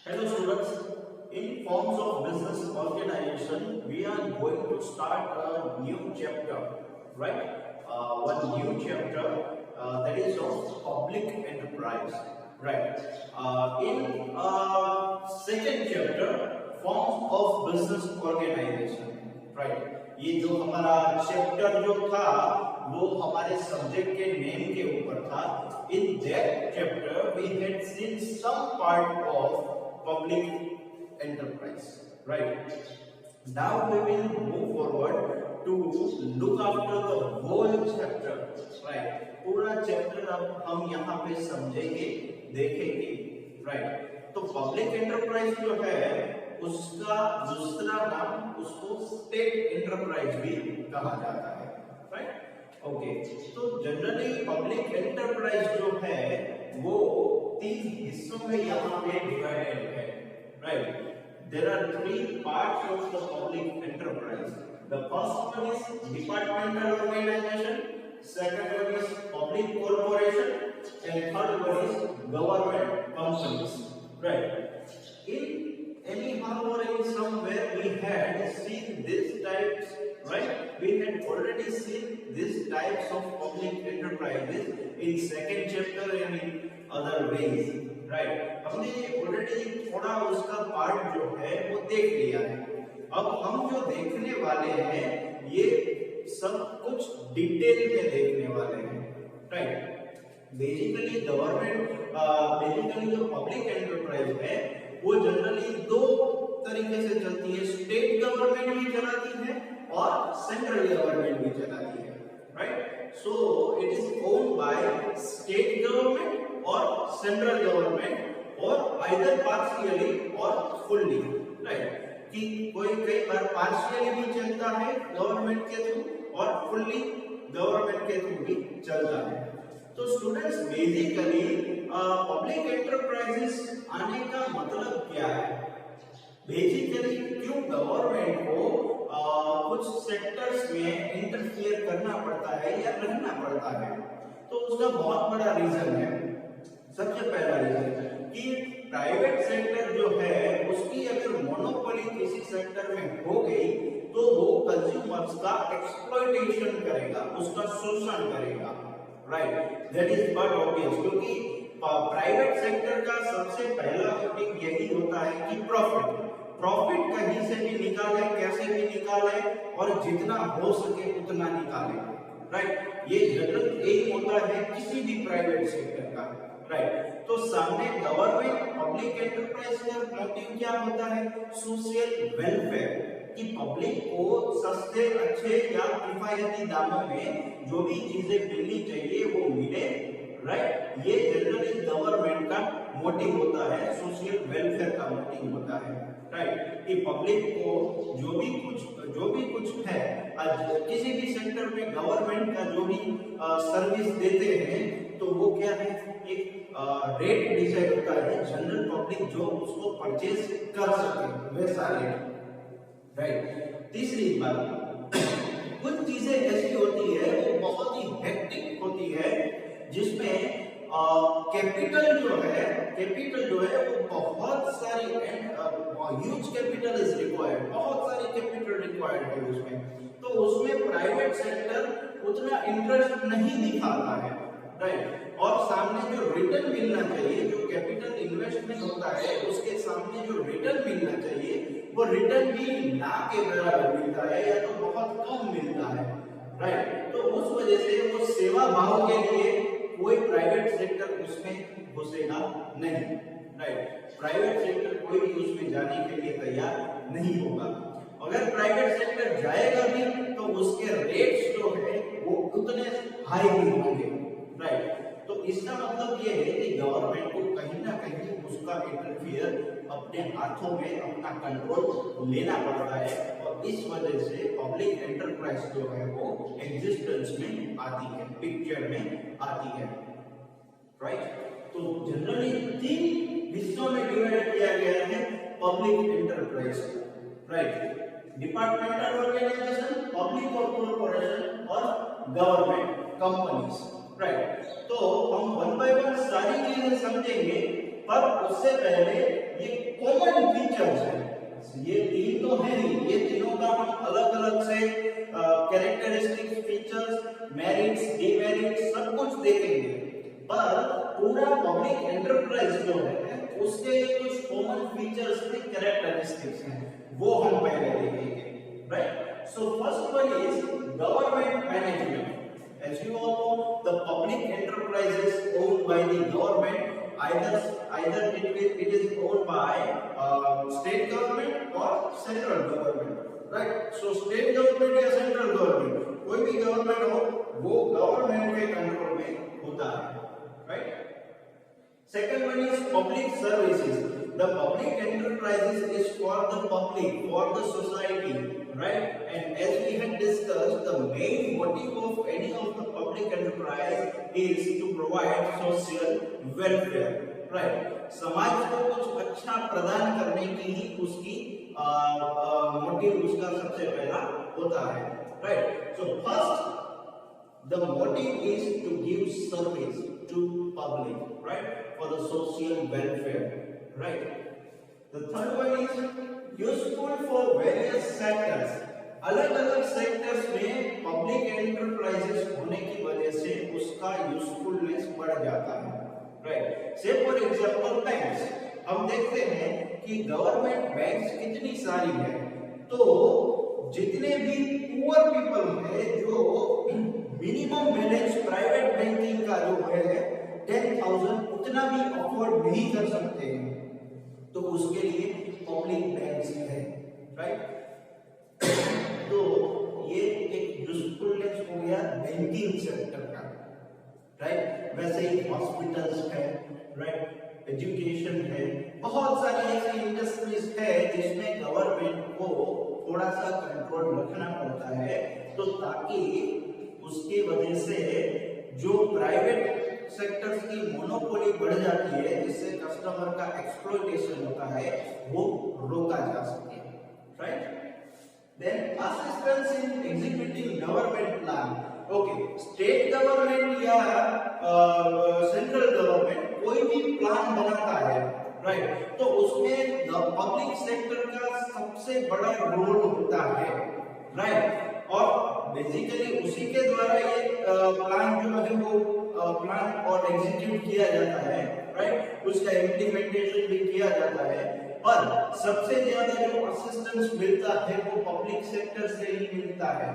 Hello students, in forms of business organization, we are going to start a new chapter, right? One new chapter that is of public enterprise, right? In second chapter, forms of business organization, right? ये जो हमारा chapter जो था वो हमारे subject के name के ऊपर था. In that chapter we had seen some part of public enterprise, right? Now we will move forward to look after the whole chapter, right? पूरा चैप्टर अब हम यहाँ पे समझेंगे, देखेंगे, right? तो पब्लिक एंटरप्राइज जो है उसका दूसरा नाम उसको स्टेट एंटरप्राइज भी कहा जाता है, राइट? ओके, तो जनरली पब्लिक एंटरप्राइज जो है वो तीन हिस्सों में यहाँ पे डिवाइडेड है, right? There are three parts of the public enterprise. The first one is departmental organization, second one is public corporation, and third one is government companies, right? In anyhow or in somewhere we had seen these types, right? We had already seen these types of public enterprises in second chapter and in other ways, right? हमने already थोड़ा उसका part जो है वो देख लिया है. अब हम जो देखने वाले हैं ये सब कुछ डिटेल में देखने वाले हैं, राइट? बेसिकली जो पब्लिक एंटरप्राइज है वो जनरली दो तरीके से चलती है. स्टेट गवर्नमेंट भी चलाती है और सेंट्रल गवर्नमेंट भी चलाती है, right? So it is owned by state government और सेंट्रल गवर्नमेंट और आइदर पार्शियली और फुल्ली, राइट? कि कोई कई बार पार्शियली भी चलता है गवर्नमेंट के थ्रू और फुल्ली गवर्नमेंट के थ्रू भी चलता है. तो स्टूडेंट्स बेसिकली पब्लिक एंटरप्राइजेस आने का मतलब क्या है? बेसिकली क्यों गवर्नमेंट को कुछ सेक्टर्स में इंटरफियर करना पड़ता है या रहना पड़ता है? तो उसका बहुत बड़ा रीजन है. सबसे पहला रीजन कि प्राइवेट सेक्टर जो है उसकी अगर मोनोपोली किसी सेक्टर में हो गई तो वो कंज्यूमर्स का एक्सप्लॉयटेशन करेगा, उसका शोषण करेगा, right? That is but obvious, क्योंकि प्राइवेट सेक्टर का सबसे पहला मोटिव यही होता है कि प्रॉफिट कहीं से भी निकाले, कैसे भी निकाले और जितना हो सके उतना निकाले, राइट? ये जनरल एम होता है किसी भी प्राइवेट सेक्टर का, राइट? तो सामने गवर्नमेंट पब्लिक एंटरप्राइज का मोटिव क्या होता है? सोशल वेलफेयर, कि पब्लिक को सस्ते, अच्छे या किफायती दामों में जो भी चीजें मिलनी चाहिए वो मिले, राइट? ये जनरली गवर्नमेंट का मोटिव होता है, सोशल वेलफेयर का मोटिव होता है, राइट? कि पब्लिक को जो भी कुछ है किसी भी सेक्टर में गवर्नमेंट का जो भी सर्विस देते हैं तो वो क्या है? एक रेट डिसाइड होता है, जनरल पब्लिक जो उसको परचेज कर सके वैसा रेट, राइट? तीसरी बात, कुछ चीजें ऐसी होती है वो बहुत ही हेक्टिक होती है जिसमें कैपिटल जो है वो बहुत सारी ह्यूज कैपिटल इज रिक्वायर्ड, बहुत सारी कैपिटल रिक्वायर्ड है उसमें. तो उसमें प्राइवेट सेक्टर उतना इंटरेस्ट नहीं दिखाता है, राइट? और सामने जो रिटर्न मिलना चाहिए, जो कैपिटल इन्वेस्टमेंट होता है उसके सामने जो रिटर्न मिलना चाहिए वो रिटर्न भी ना के बराबर मिलता है या तो बहुत कम मिलता है, राइट? तो उस वजह से वो सेवा भाव के लिए कोई प्राइवेट सेक्टर उसमें घुसेगा नहीं, राइट? प्राइवेट सेक्टर कोई भी उसमें जाने के लिए तैयार नहीं होगा. अगर प्राइवेट सेक्टर जाएगा भी तो उसके रेट्स जो है वो उतने हाई नहीं होंगे, राइट? तो इसका मतलब ये है कि गवर्नमेंट को कहीं ना कहीं उसका इंटरफियर अपने हाथों में, अपना कंट्रोल लेना पड़ता है और इस वजह से पब्लिक एंटरप्राइज जो है वो एग्जिस्टेंस में आती है, पिक्चर में आती है, राइट? तो जनरली तीन हिस्सों में डिवाइड किया गया है public enterprise, right? Departmental organisation, public corporation और गवर्नमेंट कंपनीज, राइट? तो हम वन बाय वन सारी चीजें समझेंगे, पर उससे पहले ये टाइप्स हैं, ये तीन तो है ही, ये तीनों का हम अलग अलग से कैरेक्टरिस्टिक्स, फीचर्स, मेरिट्स, डिमेरिट्स सब कुछ देखेंगे, पर पूरा पब्लिक एंटरप्राइज जो है उसके कुछ कॉमन फीचर्स के कैरेक्टरिस्टिक्स हैं, वो हम पहले देखेंगे, right. So first one is government management. As you all know, the public enterprise is owned by the government. Either it is owned by state government or central government, right? So state government या central government, कोई भी government हो, वो government के control में होता है, right? Second one is public services. The public enterprises is for the public, for the society, right? And as we had discussed, the main motive of any of the public enterprise is to provide social welfare, right? समाज को कुछ अच्छा प्रदान करने की ही उसकी motive उसका सबसे पहला होता है, right? So first, the motive is to give service to public, right? For the social welfare, right? The third one is useful for various sectors. अलग-अलग सेक्टर्स में पब्लिक एंटरप्राइजेस होने की वजह से उसका यूजफुलनेस बढ़ जाता है, राइट? से फॉर एग्जांपल बैंक्स, हम देखते हैं कि गवर्नमेंट बैंक्स कितनी सारी है, तो जितने भी पुअर पीपल है जो मिनिमम बैलेंस प्राइवेट बैंकिंग का जो है 10,000 उतना भी अफोर्ड नहीं कर सकते हैं, तो उसके लिए पब्लिक बैंक्स है, राइट? तो ये एक यूजफुलनेस हो गया बैंकिंग सेक्टर का, राइट? वैसे ही हॉस्पिटल्स है, राइट? एजुकेशन है, बहुत सारी ऐसी इंडस्ट्रीज है जिसमें गवर्नमेंट को थोड़ा सा कंट्रोल रखना पड़ता है, तो ताकि उसकी वजह से जो प्राइवेट सेक्टर्स की मोनोपोली बढ़ जाती है, जिससे कस्टमर का एक्सप्लॉयटेशन होता है, वो रोका जा सके, right? Then assistance in executing government plan. Okay, state government या सेंट्रल गवर्नमेंट कोई भी प्लान बनाता है, राइट? तो उसमें पब्लिक सेक्टर का सबसे बड़ा रोल होता है, राइट? और बेसिकली उसी के द्वारा ये प्लान जो है वो प्लान और एग्जीक्यूट किया जाता है, राइट? उसका इम्प्लीमेंटेशन भी किया जाता है, पर सबसे ज्यादा जो असिस्टेंस मिलता है वो पब्लिक सेक्टर से ही मिलता है,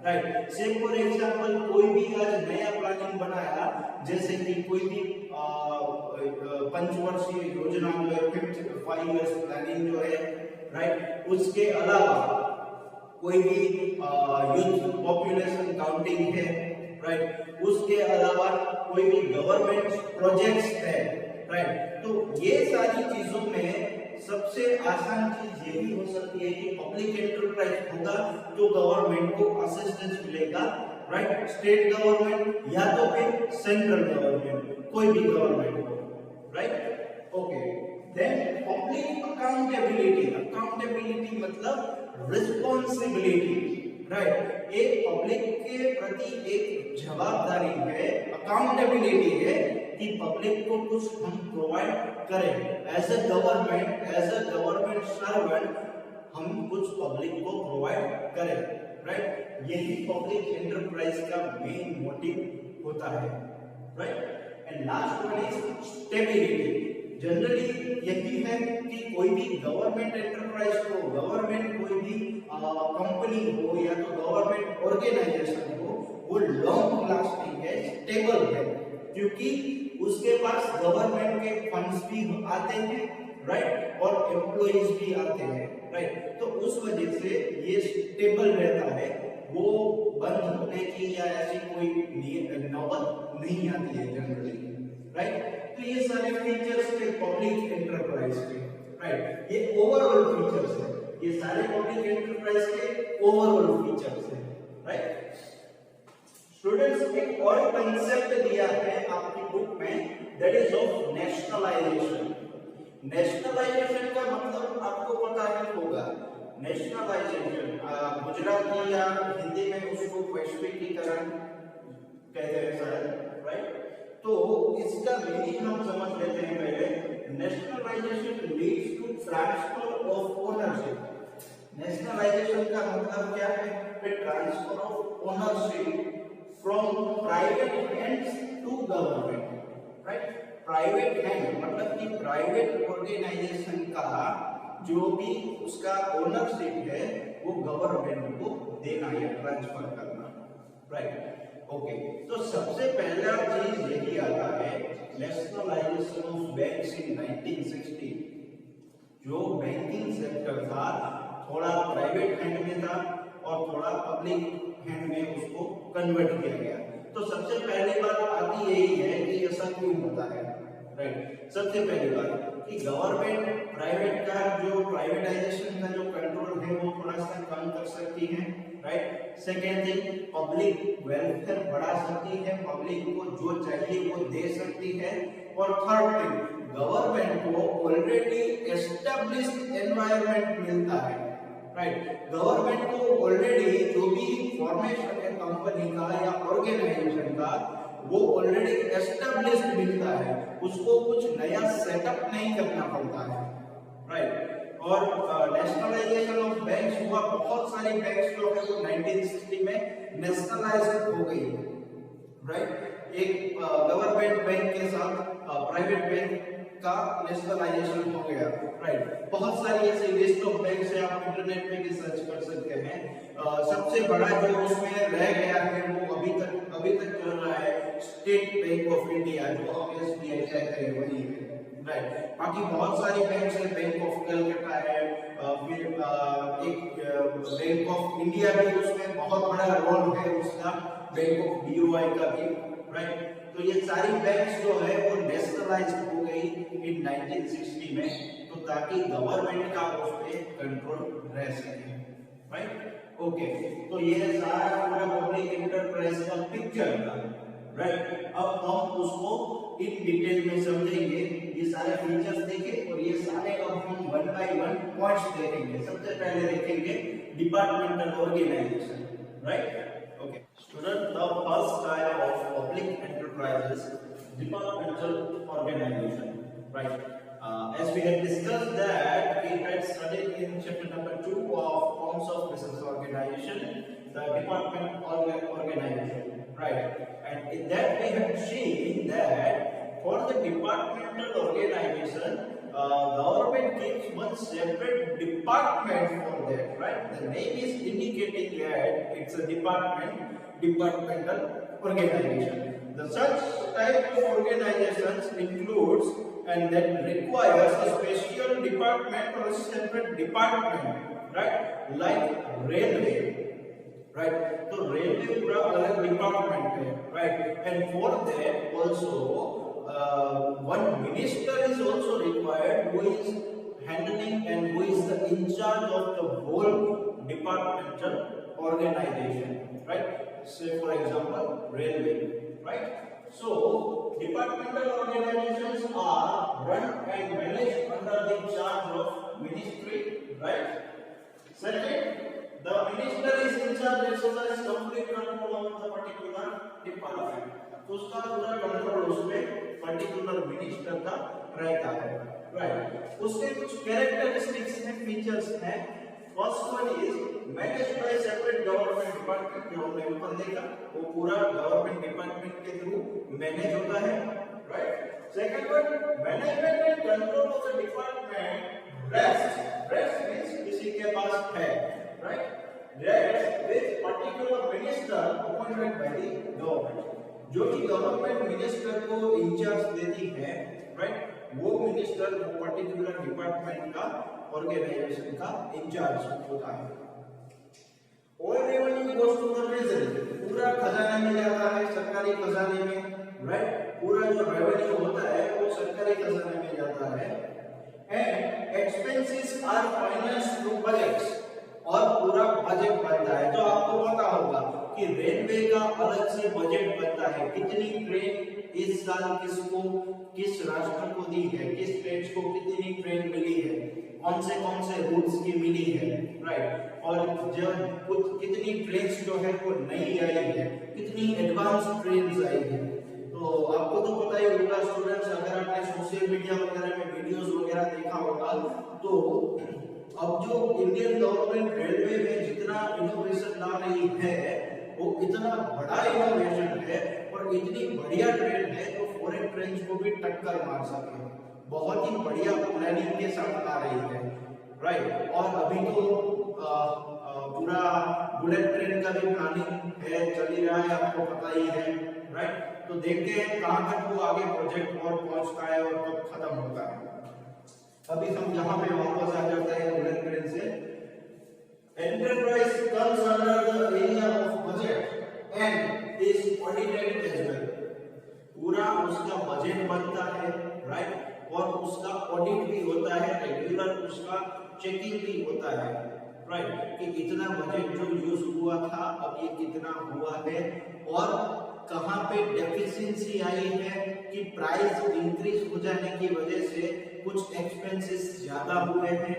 राइट? से फॉर एग्जांपल कोई भी आज नया प्लानिंग बनाया, जैसे कि कोई भी पंचवर्षीय योजना जो है 5 इयर्स प्लानिंग जो है, राइट? उसके अलावा कोई भी यूथ पॉपुलेशन काउंटिंग है, राइट? उसके अलावा कोई भी गवर्नमेंट प्रोजेक्ट्स है, राइट? तो ये सारी चीजों में सबसे आसान चीज ये भी हो सकती है कि पब्लिक एंटरप्राइज होगा तो गवर्नमेंट को असिस्टेंस मिलेगा, राइट? स्टेट गवर्नमेंट या तो फिर सेंट्रल गवर्नमेंट, कोई भी गवर्नमेंट हो, right? Okay, then public accountability. Accountability मतलब रिस्पॉन्सिबिलिटी, राइट? एक पब्लिक के प्रति एक जवाबदारी है, अकाउंटेबिलिटी है कि पब्लिक को कुछ हम प्रोवाइड करें, एज अ गवर्नमेंट सर्वेंट हम कुछ पब्लिक को प्रोवाइड करें, राइट? यही पब्लिक एंटरप्राइज का मेन मोटिव होता है, right? And last one is stability. Generally यही है कि कोई भी गवर्नमेंट एंटरप्राइज हो, गवर्नमेंट कोई भी कंपनी हो या तो गवर्नमेंट ऑर्गेनाइजेशन हो, वो लॉन्ग लास्टिंग है, स्टेबल है, क्योंकि उसके पास गवर्नमेंट के फंड्स भी आते हैं, राइट? और एम्प्लॉइज भी आते हैं, राइट? तो उस वजह से ये स्टेबल रहता है, वो बंद होने की या ऐसी कोई नौबत नहीं आती है जनरली, राइट? तो ये सारे फीचर्स के पब्लिक एंटरप्राइज के, राइट? ये ओवरऑल फीचर्स है, ये सारे पब्लिक एंटरप्राइज के ओवरऑल फीचर्स है, राइट? स्टूडेंट्स, एक और कांसेप्ट दिया है आपकी बुक में, that is of nationalisation. Nationalisation का मतलब आपको पता ही होगा। नेशनलाइजेशन गुजराती या हिंदी में उसको वैश्विकीकरण कहते हैं शायद, राइट? तो इसका मीनिंग हम समझ लेते हैं पहले। Nationalisation leads to transfer of ownership from private hands to government, right? Private hand मतलब कि प्राइवेट ऑर्गेनाइजेशन का जो भी उसका ओनरशिप है वो गवर्नमेंट को देना या ट्रांसफर करना, राइट? ओके, तो सबसे पहला चीज यही आता है नेशनलाइजेशन ऑफ बैंक्स इन 1960। जो बैंकिंग सेक्टर था थोड़ा प्राइवेट हैंड में था और थोड़ा पब्लिक हैंड में उसको कन्वर्ट किया गया। तो सबसे पहली बात आती यही है कि ऐसा क्यों होता है, राइट? सबसे पहली बात कि गवर्नमेंट प्राइवेट का जो प्राइवेटाइजेशन का जो कंट्रोल है वो थोड़ा सा कम कर सकती है, right? Second thing, public welfare बढ़ा सकती है, पब्लिक को जो चाहिए वो दे सकती है। और थर्ड थिंग, गवर्नमेंट को ऑलरेडी एस्टेब्लिश्ड एनवायरनमेंट मिलता है, राइट? गवर्नमेंट को ऑलरेडी जो भी फॉर्मेशन है कंपनी का या ऑर्गेनाइजेशन का वो ऑलरेडी एस्टेब्लिश्ड मिलता है, उसको कुछ नया सेटअप नहीं करना पड़ता है, राइट? और नेशनलाइजेशन ऑफ बैंक्स हुआ, बहुत सारी बैंक्स जो है वो 1960 में नेशनलाइज हो गई, राइट? एक गवर्नमेंट बैंक के साथ प्राइवेट बैंक का नेशनलाइजेशन हो गया, राइट? बहुत सारी ऐसी लिस्ट ऑफ बैंक्स है, आप इंटरनेट पे भी सर्च कर सकते हैं। सबसे बड़ा जो उसमें रह गया है वो अभी तक चल रहा है स्टेट बैंक ऑफ इंडिया, जो हम एसबीआई कहते हैं, वही है, राइट? बाकी बहुत सारी बैंक्स है, बैंक ऑफ कलकत्ता है, फिर एक बैंक ऑफ इंडिया भी उसमें बहुत बड़ा रोल है उसका, बैंक ऑफ बीओआई का भी, राइट? तो ये सारी बैंक्स जो है वो नेशनलाइज हो गई इन 1960 में, तो ताकि गवर्नमेंट का उस पे कंट्रोल रह सके, राइट? ओके, तो ये सारा पूरा पब्लिक एंटरप्राइज का पिक्चर था, राइट? अब हम उसको इन डिटेल में समझेंगे, ये सारे फीचर्स देखें और ये सारे अब हम वन बाय वन पॉइंट्स देखेंगे। सबसे पहले देखेंगे departmental organisation, right? Okay, student, the first type of public enterprises, departmental organization, right? As we had discussed that we had studied in chapter number 2 of forms of business organization, the departmental organization, right? And in that we had seen that for the departmental organization, government gives one separate department for that, right? The name is indicating that it's a departmental organization. The such type of organizations includes and that requires a special department or a separate department, right? Like railway, right? So railway पूरा अलग department है, right? And for that also one minister is also required who is handling and who is the in charge of the whole departmental organization, right? Say for example railway, right? So departmental organizations are run and managed under the charge of ministry, right? Second, the minister is in charge exercise complete control over the particular department. तो उसका पूरा control उसमें particular minister का रहता है, right? उसके कुछ characteristics हैं, फीचर्स हैं। First one is managed by separate government department, जो हमने ऊपर देखा वो पूरा गवर्नमेंट डिपार्टमेंट के थ्रू मैनेज होता है, right? Second one, management and control of the department rest means किसी के पास है, right? Rest with particular minister appointed by the government, जो कि गवर्नमेंट मिनिस्टर को इंचार्ज देती है, राइट? वो मिनिस्टर वो पर्टिकुलर डिपार्टमेंट का ऑर्गेनाइजेशन का इंचार्ज होता है। All revenue goes to the treasury, पूरा खजाने में जाता है, सरकारी खजाने में, राइट? पूरा जो रेवेन्यू होता है वो सरकारी खजाने में जाता है। And expenses are financed through budgets, और पूरा बजट बनता है। तो आपको पता होगा कि रेलवे का अलग से बजट बनता है, कितनी ट्रेन इस साल किसको किस राष्ट्र को दी है, किस स्टेट्स को कितनी ट्रेन मिली है, कौन से रूट्स की मिली है, राइट? और जब कितनी ट्रेन्स जो है वो नई आई है, कितनी एडवांस ट्रेन्स आई है। तो आपको तो पता ही होगा स्टूडेंट्स, अगर आपने सोशल मीडिया वगैरह में वीडियोस वगैरह देखा होगा, तो अब जो इंडियन गवर्नमेंट रेलवे में जितना इनोवेशन ला रही है वो इतना बड़ा इनोवेशन है और इतनी बढ़िया ट्रेन है तो फॉरेन ट्रेन को भी टक्कर मार सके, बहुत ही बढ़िया प्लानिंग के साथ आ रही है, राइट। और अभी तो पूरा बुलेट ट्रेन का भी प्लानिंग है, चल ही रहा है, आपको पता ही है, राइट। तो देखते हैं कहां तक वो आगे प्रोजेक्ट और पहुंचता है और कब खत्म होता है। अभी हम यहाँ पे वापस आ जाते हैं बुलेट ट्रेन से। Enterprise comes under the area of budget and is audited as well. पूरा उसका बजट बनता है, राइट, और उसका ऑडिट भी होता है, रेगुलर उसका चेकिंग भी होता है, राइट, कि कितना बजट जो यूज हुआ था अब ये कितना हुआ है और कहां पे डेफिशिएंसी आई है कि प्राइस इंक्रीज हो जाने की वजह से कुछ एक्सपेंसेस ज्यादा हुए हैं,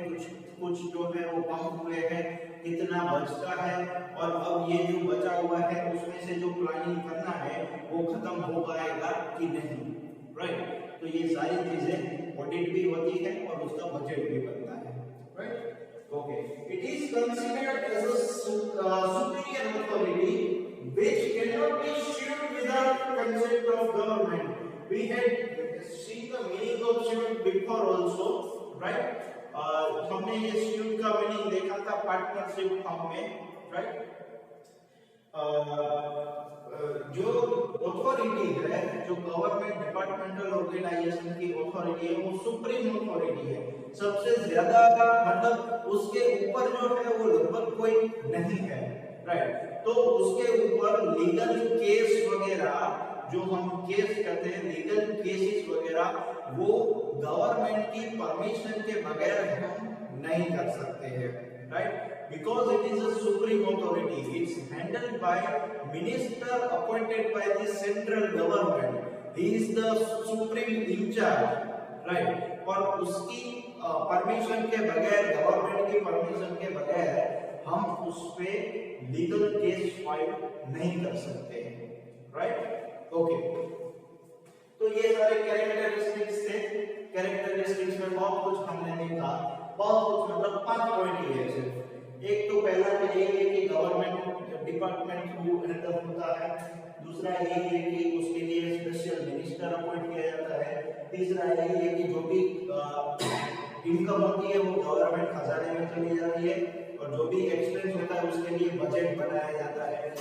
कुछ जो है वो कम हुए हैं, कितना बचता है और अब ये जो बचा हुआ है उसमें से जो प्लानिंग करना है वो खत्म हो पाएगा कि नहीं, राइट। तो ये सारी चीजें ऑडिट भी होती है और उसका बजट भी बनता है, right. Okay, it is considered as a superior authority which cannot be shielded without consent of government. We had seen the meaning of shield before also, right? हमने ये shield का meaning देखा था पार्टनरशिप फॉर्म में, right? जो authority है, जो government departmental organisation की अथॉरिटी है, वो सुप्रीम अथॉरिटी है, सबसे ज्यादा, मतलब उसके ऊपर जो है वो लगभग कोई नहीं है, राइट। तो उसके ऊपर लीगल केस वगैरह, जो हम केस कहते हैं लीगल केसेस वगैरह, वो गवर्नमेंट की परमिशन के बगैर हम नहीं कर सकते हैं, right, because it is a supreme authority. It's handled by minister appointed by the central government. He is the supreme in charge, right? और उसकी परमिशन के बगैर, गवर्नमेंट की परमिशन के बगैर हम उस पे लीगल केस फाइल नहीं कर सकते, राइट। ओके, तो ये सारे कैरेक्टरिस्टिक्स थे। कैरेक्टरिस्टिक्स में बहुत कुछ हमने देखा, बहुत कुछ, मतलब 5 पॉइंट ही है सिर्फ। एक तो पहला तो ये है कि गवर्नमेंट डिपार्टमेंट थ्रू हैंडल होता है, दूसरा ये है कि उसके लिए स्पेशल मिनिस्टर अपॉइंट किया जाता है, तीसरा ये है कि जो भी इनकम होती है वो गवर्नमेंट खजाने में चली जाती है और जो भी एक्सपेंस होता है उसके लिए बजट बनाया जाता है,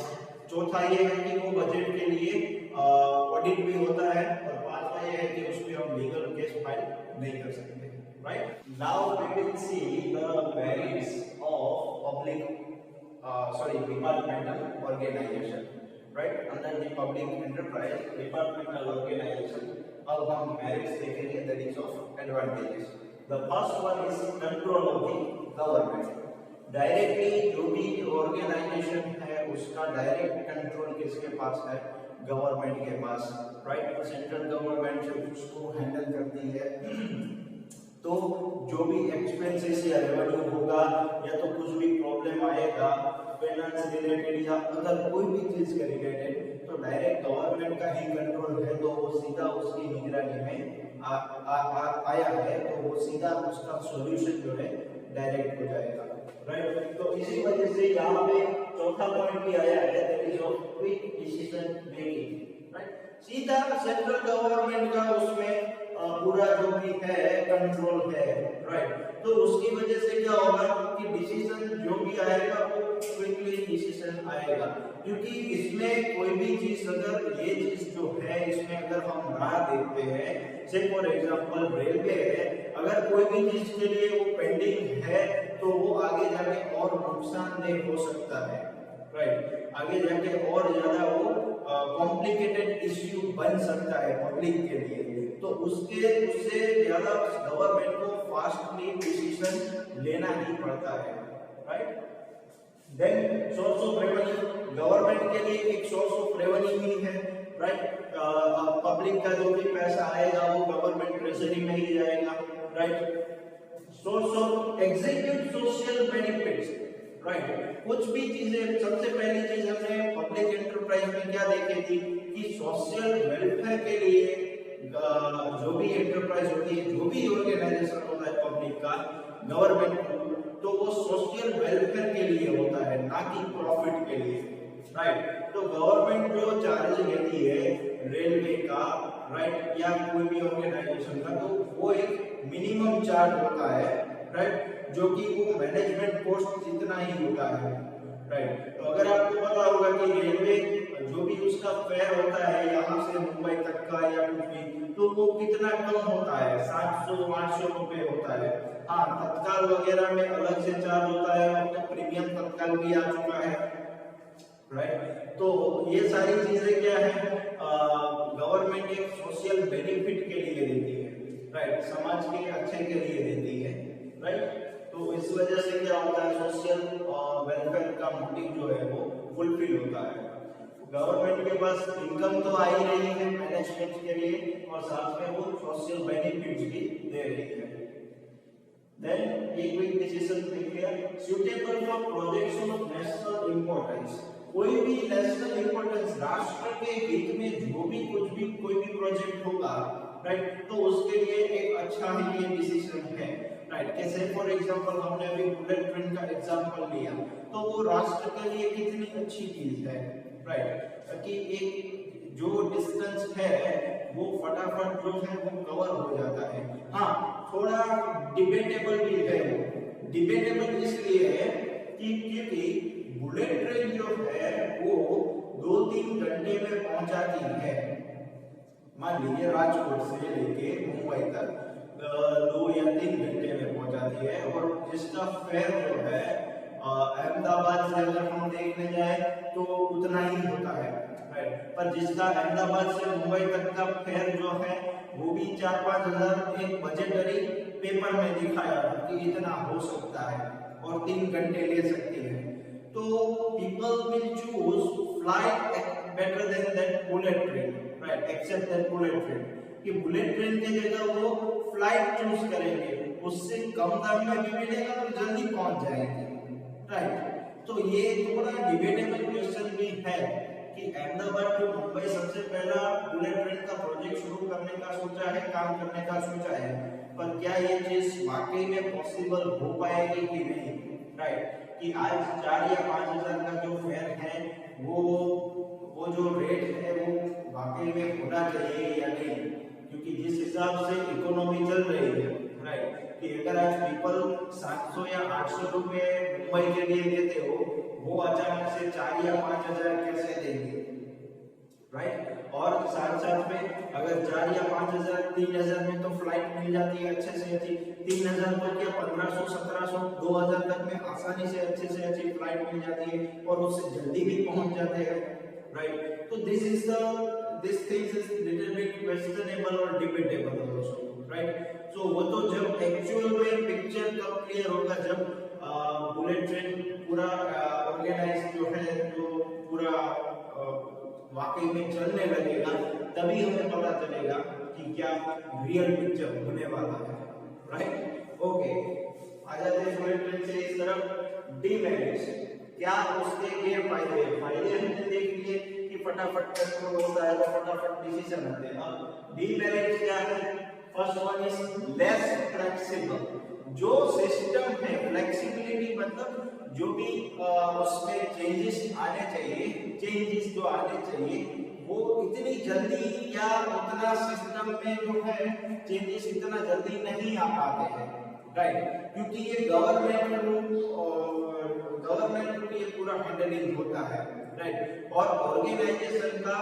चौथा ये है कि वो बजट के लिए ऑडिट भी होता है और पांचवा ये है कि उस पे हम लीगल केस फाइल नहीं कर सकते, right? Now we will see the merits of departmental organization, right? Under the public enterprise departmental organization, अब हम merits देखेंगे, that is of advantages. The first one is control of the government. Directly जो भी organisation है उसका direct control किसके पास है? Government के पास, राइट। सेंट्रल गवर्नमेंट उसको हैंडल करती है, तो जो भी एक्सपेंसेस या रेवेन्यू होगा या तो कुछ भी प्रॉब्लम आएगा फाइनेंस रिलेटेड या अदर कोई भी चीज के रिलेटेड, तो डायरेक्ट गवर्नमेंट का ही कंट्रोल है, तो वो सीधा उसकी निगरानी में आया है, तो वो सीधा उसका सॉल्यूशन जो है डायरेक्ट हो जाएगा, राइट। तो इसी वजह से यहाँ पे चौथा पॉइंट भी आया है, that is of quick decision making, right. सीधा सेंट्रल गवर्नमेंट का उसमें पूरा जो भी है कंट्रोल है, राइट। तो उसकी वजह से क्या होगा कि डिसीजन जो भी आएगा वो क्विकली डिसीजन आएगा, क्योंकि इसमें कोई भी चीज, अगर ये चीज जो है इसमें अगर हम राह देखते हैं, से फॉर एग्जांपल रेलवे है, अगर कोई भी चीज के लिए वो पेंडिंग है तो वो आगे जाके और नुकसानदेह हो सकता है, राइट। आगे जाके और ज्यादा वो कॉम्प्लिकेटेड इश्यू बन सकता है पब्लिक के लिए, तो उससे ज्यादा गवर्नमेंट को फास्टली डिसीजन लेना ही पड़ता है, right. Then source of revenue, government के लिए एक सोर्स ऑफ रेवेन्यू ही है, राइट। पब्लिक का जो भी पैसा आएगा वो गवर्नमेंट ट्रेजरी में ही जाएगा, right. Source of execute social benefits, right. कुछ भी चीजें, सबसे पहली चीज हमने पब्लिक एंटरप्राइज में क्या देखी थी कि सोशल वेलफेयर के लिए जो भी एंटरप्राइज होती है, जो भी ऑर्गेनाइजेशन होता है पब्लिक का, गवर्नमेंट, तो वो सोशल वेलफेयर के लिए होता है, ना कि प्रॉफिट के लिए, राइट। तो गवर्नमेंट जो चार्ज लेती है रेलवे का, राइट, या कोई भी ऑर्गेनाइजेशन का, तो वो एक मिनिमम चार्ज होता है, राइट, जो कि वो मैनेजमेंट कॉस्ट जितना ही होता है, राइट। तो अगर आपको पता होगा कि रेलवे जो भी उसका फेयर होता है यहाँ से मुंबई तक का या कुछ भी, तो वो कितना कम होता है, 700-800 रुपए होता है। हाँ, तत्काल वगैरह में अलग से चार्ज होता है, अब तो प्रीमियम तत्काल भी आ चुका है, राइट। तो ये सारी चीजें क्या है, गवर्नमेंट एक सोशल बेनिफिट के लिए देती है, राइट, समाज के अच्छे के लिए देती है, राइट। तो इस वजह से क्या होता है, सोशल वेलफेयर का मोटिव जो है वो फुलफिल होता है। गवर्नमेंट के पास इनकम तो आ ही रही है मैनेजमेंट के लिए, और साथ में वो सोशल बेनिफिट्स भी दे रही है। देन एक क्विक डिसीजन देखिए, suitable for projects of national importance. कोई भी नेशनल इंपॉर्टेंस, राष्ट्र के हित में जो भी कुछ भी कोई भी प्रोजेक्ट होगा, राइट, तो उसके लिए एक अच्छा ही ये डिसीजन है, राइट। कैसे फॉर एग्जांपल हमने अभी बुलेट ट्रेन का एग्जांपल लिया, तो वो राष्ट्र के लिए कितनी अच्छी चीज है, राइट, कि एक जो डिस्टेंस है वो फटाफट जो है वो कवर हो जाता है। हाँ, थोड़ा डिबेटेबल भी है, वो डिबेटेबल इसलिए है कि क्योंकि बुलेट ट्रेन जो है वो 2-3 घंटे में पहुंचाती है। मान लीजिए राजकोट से लेके मुंबई तक 2 या 3 घंटे में पहुंचाती है, और जिसका फेयर जो है अहमदाबाद से अगर हम देखने जाए तो उतना ही होता है, राइट। पर जिसका अहमदाबाद से मुंबई तक का फेयर जो है वो भी 4-5 हजार एक बजटरी पेपर में दिखाया कि इतना हो सकता है और 3 घंटे ले सकती है। तो people will choose flight better than that bullet train, right, except that bullet train, कि बुलेट ट्रेन की जगह वो फ्लाइट चूज करेंगे, उससे कम दाम में भी मिलेगा और जल्दी पहुंच जाएंगे, राइट। तो ये थोड़ा डिबेटेबल क्वेश्चन भी है कि अहमदाबाद टू मुंबई सबसे पहला बुलेट ट्रेन का प्रोजेक्ट शुरू करने का सोचा है, काम करने का सोचा है, पर क्या ये चीज वाकई में पॉसिबल हो पाएगी कि नहीं, राइट। कि आज 4 या 5 हजार का जो फेयर है वो जो रेट है वो वाकई में होना चाहिए या नहीं, क्योंकि जिस हिसाब से इकोनॉमी चल रही है, राइट, कि अगर आज पीपल 700 या 800 रुपए मुंबई के लिए देते हो, वो अचानक से 4 या 5 हजार कैसे देंगे, राइट। और साथ साथ में अगर 4 या 5 हजार 3 हजार में तो फ्लाइट मिल जाती है अच्छे से अच्छी, 3 हजार तो क्या 1500, 1700, 2000 तक में आसानी से अच्छी फ्लाइट मिल जाती है और उससे जल्दी भी पहुंच जाते हैं, राइट। तो this things is little bit questionable or debatable also, right. So वो तो जब एक्चुअल में पिक्चर कब क्लियर होगा, जब बुलेट ट्रेन पूरा ऑर्गेनाइज जो है, जो पूरा वाकई में चलने लगेगा, तभी हमें पता चलेगा कि क्या रियल पिक्चर होने वाला है, राइट। ओके, आ जाते हैं बुलेट ट्रेन से इस तरफ। डीमेरिट्स, क्या उसके ये फायदे हमने देख लिए कि फटाफट कंट्रोल होता है, फटाफट डिसीजन होते हैं। अब डीमेरिट्स क्या है? First one is less flexible. जो सिस्टम है, फ्लेक्सिबिलिटी मतलब जो भी उसमें चेंजेस जो आने चाहिए वो इतनी जल्दी या उतना सिस्टम में जो है चेंजेस इतना जल्दी नहीं आ पाते हैं, राइट। क्योंकि ये गवर्नमेंट ये पूरा हैंडलिंग होता है, राइट। और ऑर्गेनाइजेशन का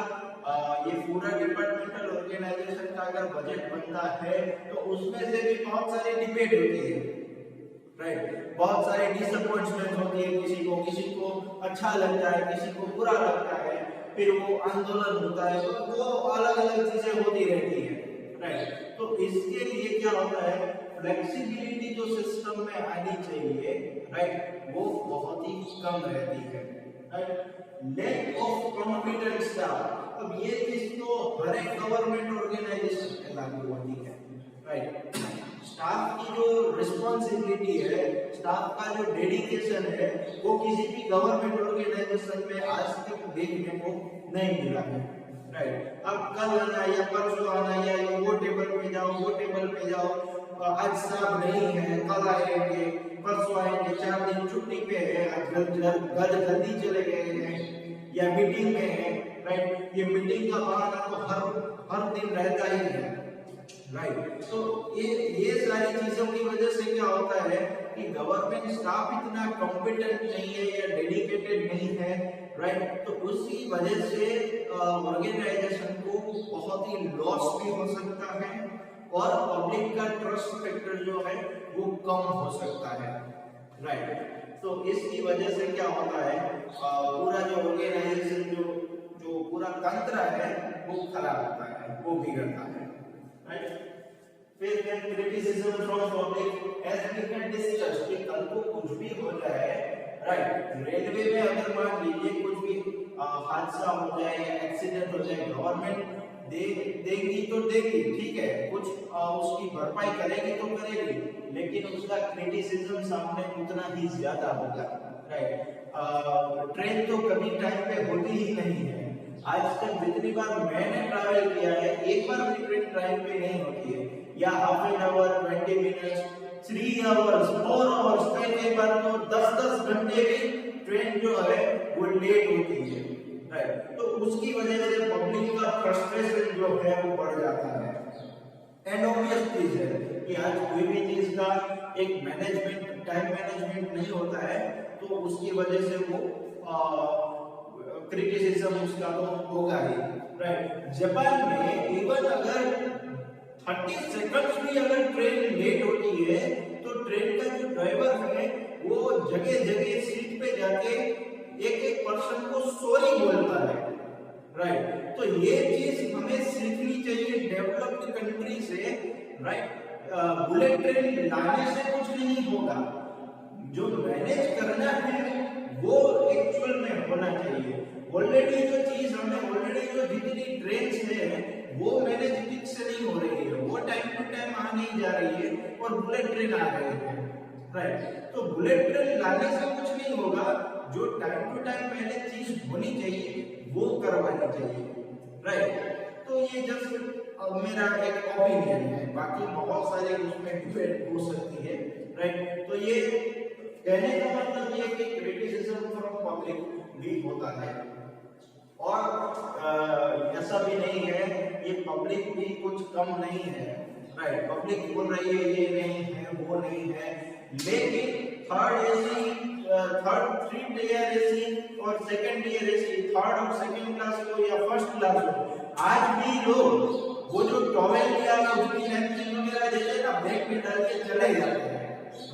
ये पूरा डिपार्टमेंटल ऑर्गेनाइजेशन का अगर बजट बनता है तो उसमें से भी बहुत सारी डिबेट होती है, राइट। बहुत सारे डिसअपॉइंटमेंट होती है, किसी को अच्छा लगता है, किसी को बुरा लगता है, फिर वो आंदोलन होता है, तो वो अलग अलग चीजें होती रहती है, राइट। तो इसके लिए क्या होता है, फ्लेक्सिबिलिटी जो सिस्टम में आनी चाहिए, राइट, वो बहुत ही कम रहती है, right. Lack of competent staff, अब ये चीज तो हर एक गवर्नमेंट ऑर्गेनाइजेशन पे लागू होती है, राइट। स्टाफ की जो रिस्पॉन्सिबिलिटी है, स्टाफ का जो डेडिकेशन है, वो किसी भी गवर्नमेंट ऑर्गेनाइजेशन में आज तक देखने को नहीं मिला है, राइट। अब कल आना या परसों आना या वो टेबल पे जाओ, आज साहब नहीं है, कल आएंगे, परसों आएंगे, 4 दिन छुट्टी पे है, आज घर जल्दी चले गए हैं, या मीटिंग में है, राइट, ये मीटिंग का बहाना तो हर दिन रहता ही है, राइट। तो ये सारी चीजों की वजह से क्या होता है कि गवर्नमेंट स्टाफ इतना कॉम्पिटेंट नहीं है या डेडिकेटेड नहीं है, राइट। तो उसी वजह से ऑर्गेनाइजेशन को बहुत ही लॉस भी हो सकता है और पब्लिक का ट्रस्ट फैक्टर जो है वो कम हो सकता है, राइट। तो इसकी वजह से क्या होता है, पूरा जो ऑर्गेनाइजेशन जो पूरा तंत्र है वो खराब होता है, वो बिगड़ता है, राइट। फिर criticism from public, as we can discuss कि कल को कुछ भी हो जाए, राइट, रेलवे में अगर मान लीजिए कुछ भी हादसा हो जाए या एक्सीडेंट हो जाए, गवर्नमेंट देगी तो देगी, ठीक है, कुछ उसकी भरपाई करेगी तो करेगी, लेकिन उसका क्रिटिसिज्म सामने उतना ही ज्यादा होगा, राइट। ट्रेन तो कभी टाइम पे होती ही नहीं है। आज तक जितनी बार मैंने ट्रैवल किया है, एक बार भी ट्रेन टाइम पे नहीं होती है, या half an hour, 20 minutes, 3 hours, 4 hours, कई बार तो 10-10 घंटे भी ट्रेन जो है वो लेट होती है, राइट। तो उसकी वजह से पब्लिक का फ्रस्ट्रेशन जो है वो बढ़ जाता है। एंड ऑब्वियस चीज है कि आज कोई भी चीज का एक मैनेजमेंट, टाइम मैनेजमेंट नहीं होता है, तो उसकी वजह से वो क्रिटिसिज्म उसका तो होगा ही, राइट। जापान में इवन अगर 30 सेकंड्स भी अगर ट्रेन लेट होती है तो ट्रेन का जो ड्राइवर है वो जगह जगह सीट पे जाके एक पर्सन को सॉरी बोलता है, राइट। तो ये चीज हमें सीखनी चाहिए डेवलप्ड कंट्री से, राइट। बुलेट ट्रेन लाने से कुछ नहीं होगा, जो मैनेज करना है वो एक्चुअल में होना चाहिए। ऑलरेडी जो चीज हमें ऑलरेडी जो जितनी ट्रेन्स है वो मैनेज ठीक से नहीं हो रही है, वो टाइम टू टाइम आ नहीं जा रही है और बुलेट ट्रेन आ रही है, राइट। तो बुलेट ट्रेन लाने से कुछ नहीं होगा, जो टाइम टू टाइम पहले चीज होनी चाहिए वो करवानी चाहिए, राइट। तो ये जस्ट मेरा एक ओपिनियन है, बाकी बहुत सारे उसमें डिबेट हो सकती है, राइट। तो ये कहने का मतलब ये कि क्रिटिसिज्म फ्रॉम पब्लिक भी होता है, और ऐसा भी नहीं है ये पब्लिक भी कुछ कम नहीं है, राइट। पब्लिक बोल रही है ये नहीं है वो नहीं है, लेकिन third AC, third 3 tier AC और सेकंड टियर एसी, थर्ड और सेकंड क्लास हो या फर्स्ट क्लास हो, आज भी लोग वो जो टॉवेल या कुछ भी नैपकिन वगैरह देते हैं ना, बैग में डाल के चले जाते हैं,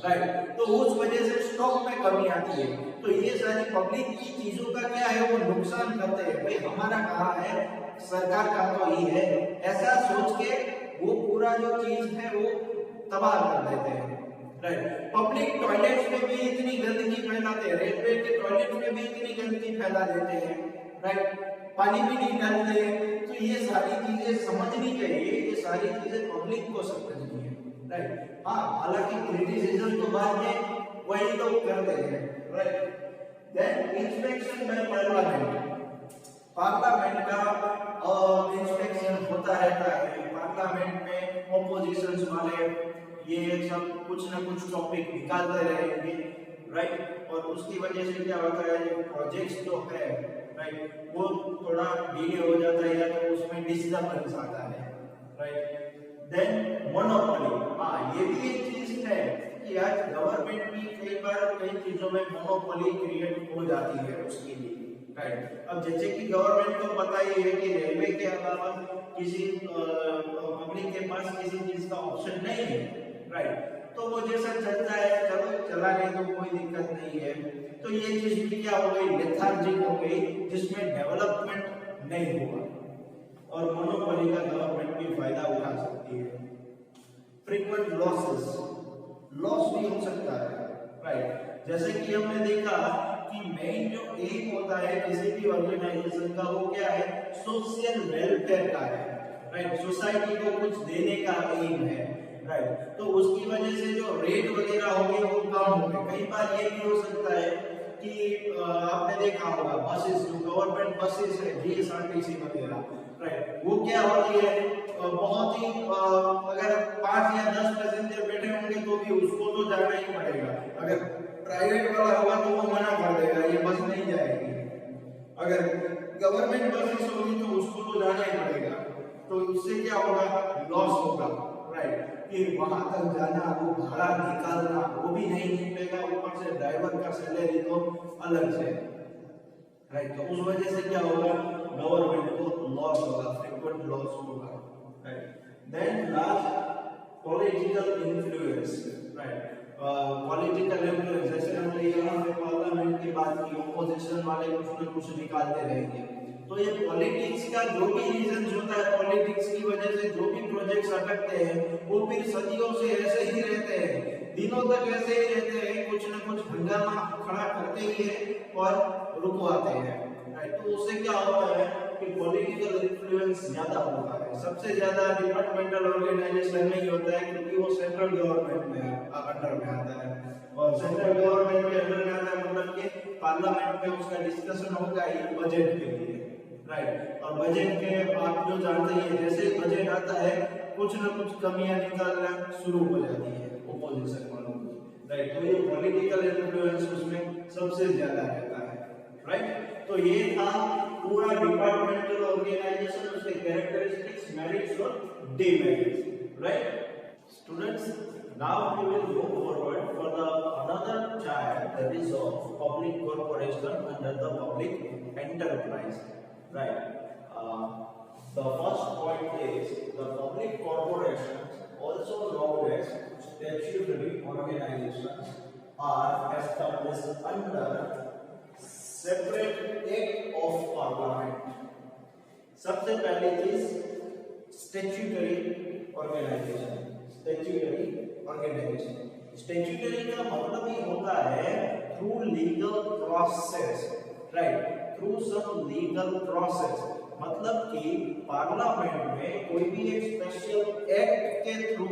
राइट। तो उस वजह से स्टॉक में कमी आती है। तो ये सारी पब्लिक की चीजों का क्या है, वो नुकसान करते हैं। भाई हमारा कहाँ है, सरकार का तो ये है, ऐसा सोच के वो पूरा जो चीज है वो तबाह कर देते हैं, राइट। पब्लिक टॉयलेट्स में भी इतनी गंदगी फैलाते हैं, रेलवे के टॉयलेट में भी इतनी गंदगी फैला देते हैं, राइट। पानी भी नहीं डालते हैं। तो ये सारी चीजें समझनी चाहिए, ये सारी चीजें पब्लिक को समझनी है, राइट। हाँ, हालांकि क्रिटिसिज्म तो बाद में वही लोग करते हैं, right. Then inspection by parliament का इंस्पेक्शन होता रहता है। पार्लियामेंट में ऑपोजिशंस वाले ये सब कुछ ना कुछ टॉपिक निकालते रहेंगे, राइट। और उसकी वजह से क्या होता है, जो प्रोजेक्ट्स जो है, राइट, वो थोड़ा डिले हो जाता है या तो उसमें डिस्टर्बेंस आता है, राइट। देन मोनोपोली, हाँ ये भी एक चीज है कि आज गवर्नमेंट भी कई बार कई चीजों में मोनोपोली क्रिएट हो जाती है उसके लिए, राइट। अब जैसे कि गवर्नमेंट को पता ही है कि रेलवे के अलावा किसी पब्लिक के पास किसी चीज का ऑप्शन नहीं है, राइट। तो वो जैसा चलता है चलो चलाने तो कोई दिक्कत नहीं है। तो ये चीज भी क्या हो गई, लेथार्जिक हो गई, जिसमें डेवलपमेंट नहीं हुआ, और मोनोपोली का गवर्नमेंट भी फायदा उठा सकती है। फ्रीक्वेंट लॉस भी हो सकता है, राइट। जैसे कि हमने देखा कि मेन जो एम होता है किसी भी ऑर्गेनाइजेशन का, वो क्या है, सोशल वेलफेयर का है, राइट। सोसाइटी को कुछ देने का एम है, राइट। तो उसकी वजह से जो रेट वगैरह हो गए वो कम हो गए। कई बार ये भी हो सकता है कि आपने देखा होगा बसेस, जो गवर्नमेंट बसेस है, जीएसआरटीसी वगैरह, राइट, वो क्या होती है, बहुत ही अगर 5 या 10 पैसेंजर बैठे होंगे तो भी उसको तो जाना ही पड़ेगा। अगर प्राइवेट वाला होगा तो वो मना कर देगा, ये बस नहीं जाएगी। अगर गवर्नमेंट बसेस होगी तो उसको तो जाना ही पड़ेगा, तो उससे क्या होगा, लॉस होगा, राइट। फिर वहां तक जाना, वो भाड़ा निकालना वो भी नहीं निकलेगा, ऊपर से ड्राइवर का सैलरी तो अलग से, राइट। तो उस वजह से क्या होगा, गवर्नमेंट को लॉस होगा, फ्रीक्वेंट लॉस होगा, right. Then last political influence, right. Political influence, जैसे हमने यहाँ पे पार्लियामेंट की बात की, ऑपोजिशन वाले कुछ न कुछ निकालते रहेंगे, तो ये पॉलिटिक्स का जो भी रीजन होता है, पॉलिटिक्स की वजह से जो भी प्रोजेक्ट्स अटकते हैं वो फिर सदियों से ऐसे ही रहते हैं, दिनों तक ऐसे ही रहते हैं, कुछ न कुछ हंगामा खड़ा करते ही है और रुकवाते हैं, राइट। तो उससे क्या होता है कि पॉलिटिकल इन्फ्लुएंस ज्यादा होता है। सबसे ज्यादा डिपार्टमेंटल ऑर्गेनाइजेशन में ही होता है, क्योंकि वो सेंट्रल गवर्नमेंट में अंडर में आता है, और सेंट्रल गवर्नमेंट के अंडर में आता है मतलब कि पार्लियामेंट में उसका डिस्कशन होगा ही बजट के लिए, राइट। और बजट के आप जो जानते हैं, जैसे बजट आता है कुछ न कुछ कमियां निकालना शुरू हो जाती है ओपोजिशन वालों की, राइट। तो ये पॉलिटिकल इन्फ्लुएंस उसमें सबसे ज्यादा रहता है, राइट। तो ये था पूरा डिपार्टमेंटल ऑर्गेनाइजेशन, उसके कैरेक्टरिस्टिक्स, मेरिट्स और demerits, right. Students, now we will go forward for the another chapter, that is of public corporation under the public enterprise, right. The first point is the public corporations, also known as statutory organizations, are established under separate act of parliament. सबसे पहली चीज statutory organisation, statutory organisation. Statutory का मतलब ही होता है through legal process, right, through some legal process, मतलब कि पार्लियामेंट में कोई भी एक स्पेशल एक्ट के थ्रू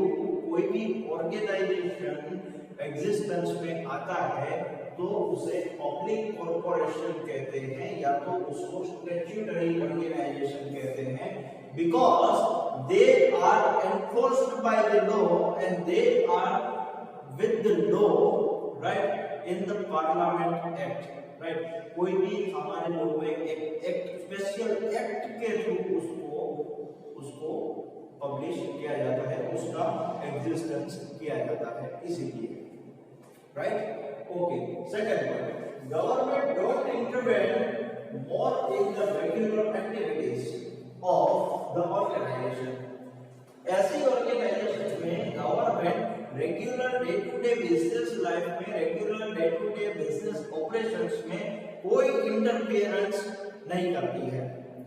कोई भी ऑर्गेनाइजेशन एग्जिस्टेंस में आता है तो उसे पब्लिक कॉर्पोरेशन कहते हैं, या तो उसको स्टैट्यूटरी ऑर्गेनाइजेशन कहते हैं, because they are enforced by the law and they are with the law, right, in the parliament act, right। कोई भी हमारे लोग में एक एक्ट, स्पेशल एक्ट के थ्रू उसको पब्लिश किया जाता है, उसका एग्जिस्टेंस किया जाता है, इसीलिए, right. Okay, second point, government don't intervene more in the regular activities of the organisation. ऐसी ऑर्गेनाइजेशन में government regular day to day business life में, regular day to day business operations में कोई इंटरफेरेंस नहीं करती है,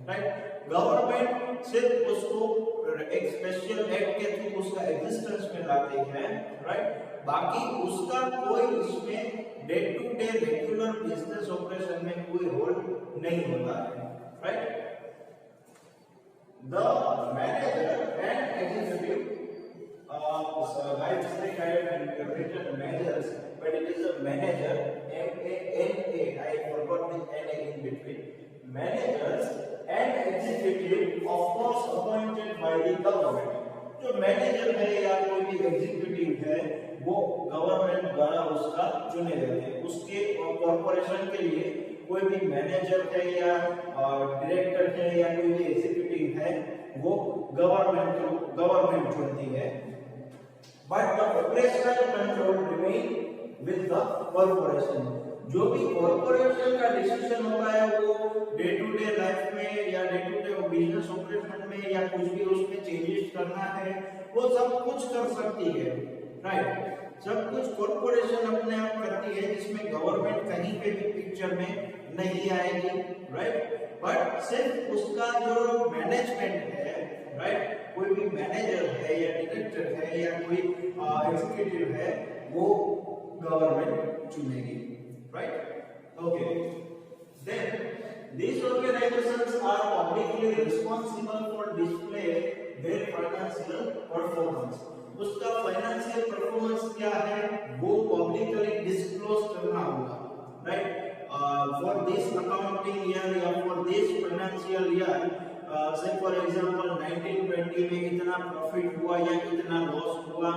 राइट। गवर्नमेंट सिर्फ उसको एक स्पेशल एक्ट के थ्रू उसका एग्जिस्टेंस में लाते हैं, राइट। बाकी उसका कोई इसमें day to day regular business operation में कोई रोल नहीं होता है, right. The manager and executive, by mistake I have written managers, but it is a manager, M-A-N-A, I forgot the N-A in between. Managers and executive of course appointed by the government. जो manager है या कोई भी executive है वो government द्वारा उसका चुने जाते हैं। उसके कॉर्पोरेशन के लिए कोई भी मैनेजर है या डायरेक्टर है या कोई भी एग्जीक्यूटिव है वो गवर्नमेंट चुनती है, but the operational control remain with the corporation. जो भी कॉर्पोरेशन का डिसीजन होता है वो डे टू डे लाइफ में या day to day business operation में या कुछ भी उसमें चेंजेस करना है वो सब कुछ कर सकती है, राइट। सब कुछ कॉर्पोरेशन अपने आप करती है, जिसमें गवर्नमेंट कहीं पे भी पिक्चर में नहीं आएगी, राइट। बट सिर्फ उसका जो मैनेजमेंट है, राइट, कोई भी मैनेजर है या डायरेक्टर है या कोई एग्जीक्यूटिव है वो government चुनेगी, right? Okay. Then these organizations are publicly responsible for display their financial performance. उसका फाइनेंशियल परफॉर्मेंस क्या है वो पब्लिकली डिस्क्लोज करना होगा, right. For this accounting year या फॉर दिस फाइनेंशियल ईयर, से फॉर एग्जांपल 1920 में इतना प्रॉफिट हुआ या इतना लॉस हुआ,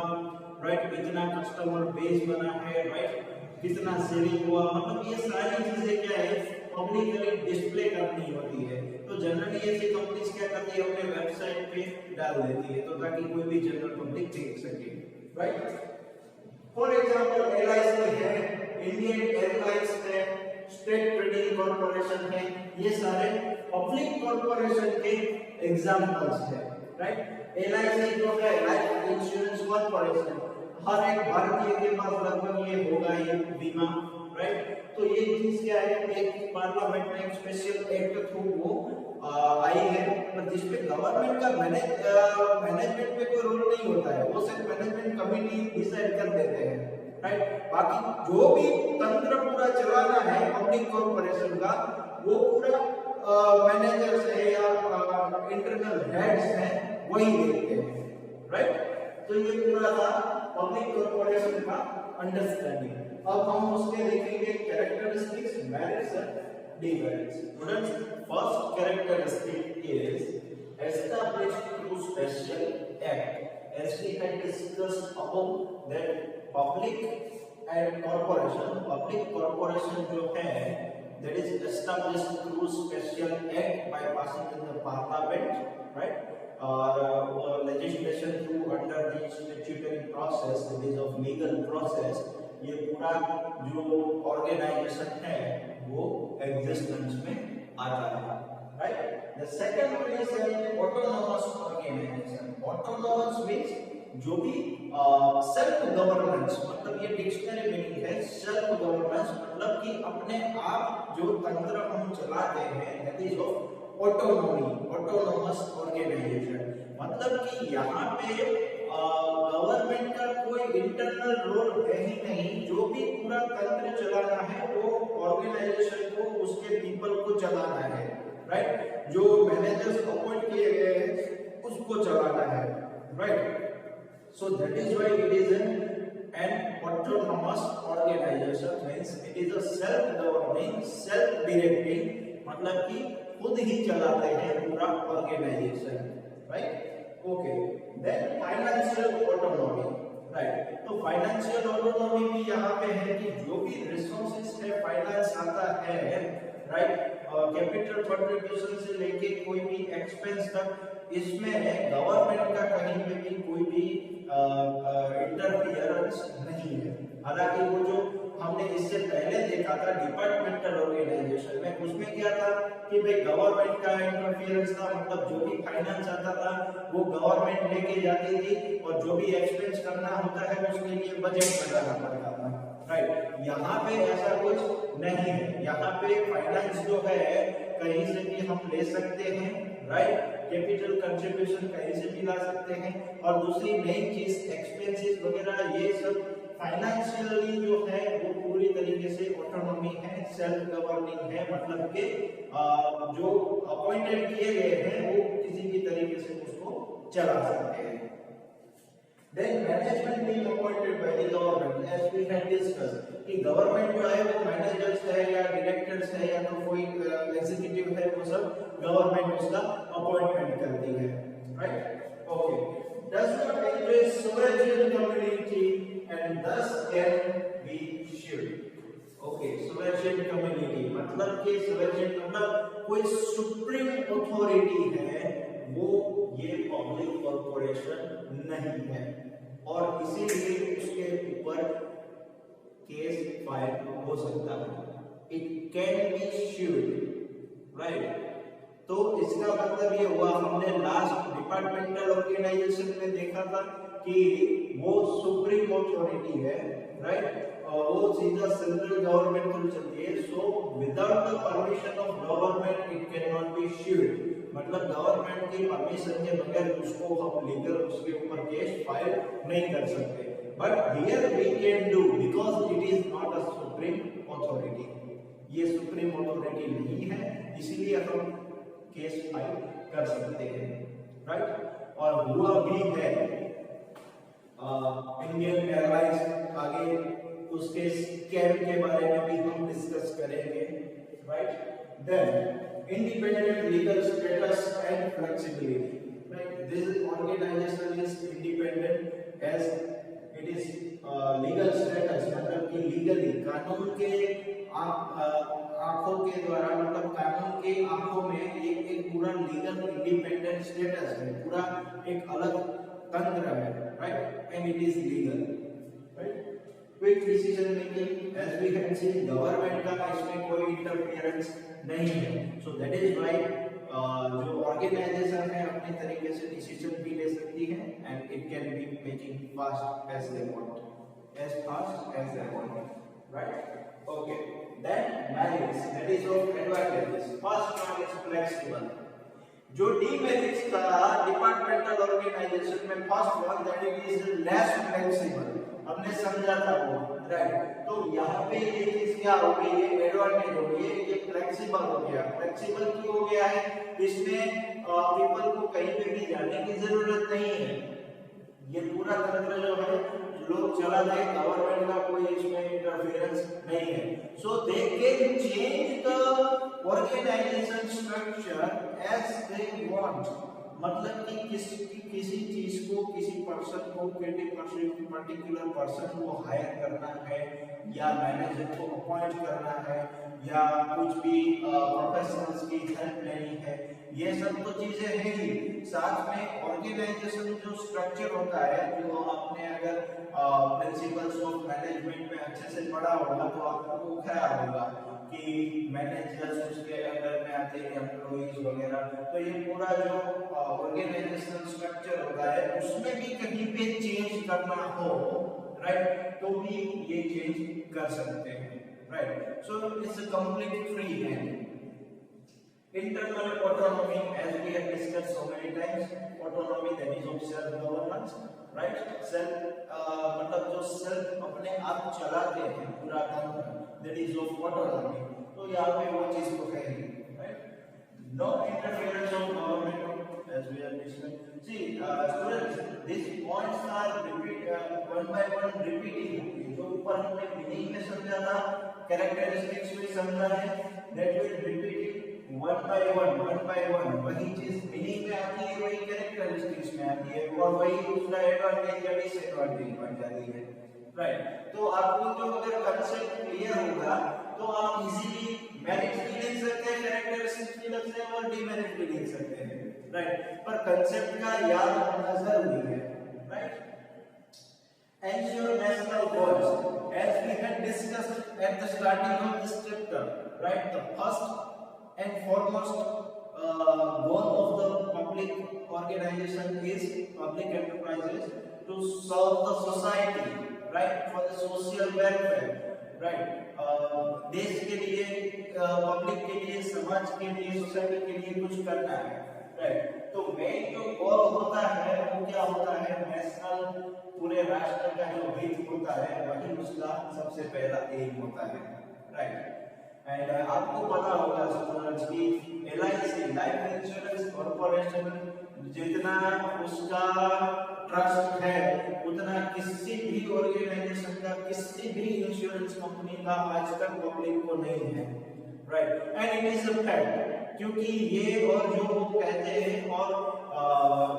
राइट, इतना कस्टमर बेस बना है, राइट, कितना सेलिंग हुआ, मतलब ये सारी चीजें क्या है पब्लिकली डिस्प्ले करनी होती है, तो जनरली ऐसी कंपनीज क्या करती है, अपने वेबसाइट पे डाल देती है, तो ताकि कोई भी जनरल पब्लिक देख सके, राइट। फॉर एग्जांपल LIC है, इंडियन एयरलाइंस है, स्टेट ट्रेडिंग कॉर्पोरेशन है, ये सारे पब्लिक कॉर्पोरेशन के एग्जांपल्स है, राइट। LIC जो है लाइफ इंश्योरेंस कॉर्पोरेशन, हर एक भारतीय के पास लगभग ये होगा ये बीमा, राइट। तो ये चीज क्या है, एक पार्लियामेंट में एक स्पेशल एक्ट थ्रू वो आई है, पर जिसपे गवर्नमेंट का मैनेजमेंट पे कोई रोल नहीं होता है, वो सिर्फ मैनेजमेंट कमेटी डिसाइड कर देते हैं, राइट। बाकी जो भी तंत्र पूरा चलाना है पब्लिक कॉर्पोरेशन का, वो पूरा मैनेजर्स है या इंटरनल हेड्स हैं वही देखते हैं, राइट। तो ये पूरा था पब्लिक कॉर्पोरेशन का अंडरस्टैंडिंग। अब हम उसके देखेंगे characteristics, merits and demerits. Students, first characteristic is established through special act. As we had discussed above, that public and corporation, public corporation जो है, that is established through special act by passing in the parliament, right? Or legislation through under the statutory process, that is of legal process. ये पूरा जो organisation है वो existence में आता है, right. The second one is autonomous organisation. Autonomous means जो भी सेल्फ गवर्नेंस, मतलब ये डिक्शनरी मीनिंग है सेल्फ गवर्नेंस, मतलब कि अपने आप जो तंत्र हम चलाते हैं, that is of autonomy, autonomous organisation. मतलब कि यहाँ पे गवर्नमेंट का कोई इंटरनल रोल है ही नहीं, जो भी पूरा तंत्र चलाना है वो ऑर्गेनाइजेशन को, उसके पीपल को चलाना है, राइट। जो मैनेजर्स अपॉइंट किए गए हैं उसको चलाना है, right. So that is why it is an autonomous organisation, means it is a self governing, self directing, मतलब कि खुद ही चलाते हैं पूरा organisation, right. Okay, then financial autonomy, right. तो फाइनेंशियल ऑटोनॉमी भी यहाँ पे है कि जो भी रिसोर्सेज है, फाइनेंस आता है, राइट, कैपिटल कंट्रीब्यूशन से लेके कोई भी एक्सपेंस तक, इसमें गवर्नमेंट का कहीं पे भी कोई भी इंटरफियरेंस नहीं है। हालांकि वो जो हमने इससे पहले देखा था डिपार्टमेंटल ऑर्गेनाइजेशन में, उसमें क्या था कि भाई गवर्नमेंट का इंटरफियरेंस था, मतलब जो भी फाइनेंस आता था वो गवर्नमेंट लेके जाती थी, और जो भी एक्सपेंस करना होता है उसके लिए बजट बनाना पड़ता था, राइट। यहाँ पे ऐसा कुछ नहीं है, यहाँ पे फाइनेंस जो है कहीं से भी हम ले सकते हैं, राइट। कैपिटल कंट्रीब्यूशन कहीं से भी ला सकते हैं, और दूसरी मेन चीज एक्सपेंसेस वगैरह ये सब फाइनेंशियली जो है वो पूरी तरीके से ऑटोनॉमी है, सेल्फ गवर्निंग है, मतलब कि जो अपॉइंटेड किए गए हैं वो किसी भी तरीके से उसको चला सकते हैं। Then management being appointed by the government, as we had discussed, कि गवर्नमेंट जो है वो मैनेजर्स है या डायरेक्टर्स है या तो कोई एग्जीक्यूटिव है, वो सब गवर्नमेंट उसका अपॉइंटमेंट करती है, right. Okay, does not address sovereign community and thus can be sued. Okay, sovereign community मतलब कि sovereign मतलब कोई सुप्रीम अथॉरिटी है, वो ये पब्लिक कॉर्पोरेशन नहीं है, और इसीलिए उसके ऊपर केस फाइल हो सकता है, it can B sued, right. तो इसका मतलब ये हुआ, हमने लास्ट डिपार्टमेंटल ऑर्गेनाइजेशन में देखा था कि वो सुप्रीम अथॉरिटी है, राइट, वो सीधा सेंट्रल गवर्नमेंट थ्रू चलती है, so without the permission of government it can not be sued, मतलब गवर्नमेंट की परमिशन के बगैर उसको हम लीगल उसके ऊपर केस फाइल नहीं कर सकते। But here we can do because it is not a supreme authority, ये सुप्रीम अथॉरिटी नहीं है, इसीलिए हम केस फाइल कर सकते हैं, राइट। और हुआ भी है इंडियन एयरलाइंस, आगे उसके स्कैम के बारे में भी हम डिस्कस करेंगे, right. Then independent legal status and flexibility, right, this organization is independent as it is legal status, मतलब कि लीगली कानून के आंखों के द्वारा, मतलब कानून के आंखों में एक पूरा लीगल इंडिपेंडेंट स्टेटस है, पूरा एक अलग तंत्र है, right, and it is legal, right. Quick decision making, as we can see government का इसमें कोई इंटरफेरेंस नहीं है, सो दैट इज व्हाई जो ऑर्गेनाइजेशन है अपने तरीके से डिसीजन भी ले सकती है and it can be making fast as they want, as fast as they want, right? Okay, then merits, that is of advantages. First one is flexible. जो demerits का डिपार्टमेंटल ऑर्गेनाइजेशन में first one that it is less flexible, हमने समझा था वो, right. तो यहाँ पे ये चीज क्या हो गई, ये एडवांटेज हो गई, ये फ्लेक्सिबल हो गया। फ्लेक्सिबल क्यों हो गया है, इसमें पीपल को कहीं पे भी जाने की जरूरत नहीं है, ये पूरा तंत्र जो है लोग चलाते हैं, गवर्नमेंट का कोई इसमें इंटरफेरेंस नहीं है, so they can change the organization structure as they want, मतलब कि किसी चीज को, किसी पर्सन को, पर्टिकुलर पर्सन को हायर करना है या मैनेजर को अपॉइंट करना है या कुछ भी प्रोफेशनल्स की हेल्प लेनी है, ये सब तो चीजें हैं ही। साथ में ऑर्गेनाइजेशन जो स्ट्रक्चर होता है, जो आपने अगर प्रिंसिपल्स ऑफ मैनेजमेंट में अच्छे से पढ़ा होगा तो आपको ख्याल होगा कि मैनेजर्स उसके अंडर में आते हैं, एम्प्लॉइज वगैरह, तो ये पूरा जो ऑर्गेनाइजेशन स्ट्रक्चर होता है उसमें भी कहीं पे चेंज करना हो, राइट, तो भी ये चेंज कर सकते हैं, right. So it's complete free hand. Internal autonomy, as we have discussed so many times, autonomy that is of self governance, right? Self मतलब जो self अपने आप चलाते हैं पूरा काम, that is of autonomy, तो यहाँ पे वो चीज को कहेंगे, right? No interference of government, as we have discussed. See, students, these points are one by one repeating. जो ऊपर हमने meaning में समझा था, characteristics में समझा है, that will repeat one by one, वही चीज मीनिंग में आती है, वही कैरेक्टरिस्टिक्स में आती है, और वही दूसरा एडवांटेज या डिसएडवांटेज बन जाती है, राइट। तो आपको जो अगर कांसेप्ट क्लियर होगा तो आप इजीली मेरिट्स भी लिख सकते हैं, कैरेक्टरिस्टिक्स भी लिख सकते हैं और डिमेरिट भी लिख सकते हैं, राइट। पर कांसेप्ट का याद होना जरूरी है, right. Ensure national goals, as we had discussed at the starting of this chapter, right? The first and foremost goal of the public organization is public enterprises to serve the society, right, for the social welfare, right, देश के लिए, public के लिए, समाज के लिए, society के लिए कुछ करना है, राइट। तो मेन जो गोल होता है वो क्या होता है, नेशनल, पूरे राष्ट्र का जो हित होता है वही उसका सबसे पहला एम होता है, राइट। एंड आपको पता होगा स्टूडेंट्स की LIC, लाइफ इंश्योरेंस कॉर्पोरेशन, जितना उसका ट्रस्ट है उतना किसी भी ऑर्गेनाइजेशन का, किसी भी इंश्योरेंस कंपनी का आज तक पब्लिक को नहीं है, right. And it is a fact, क्योंकि ये और जो वो कहते हैं, और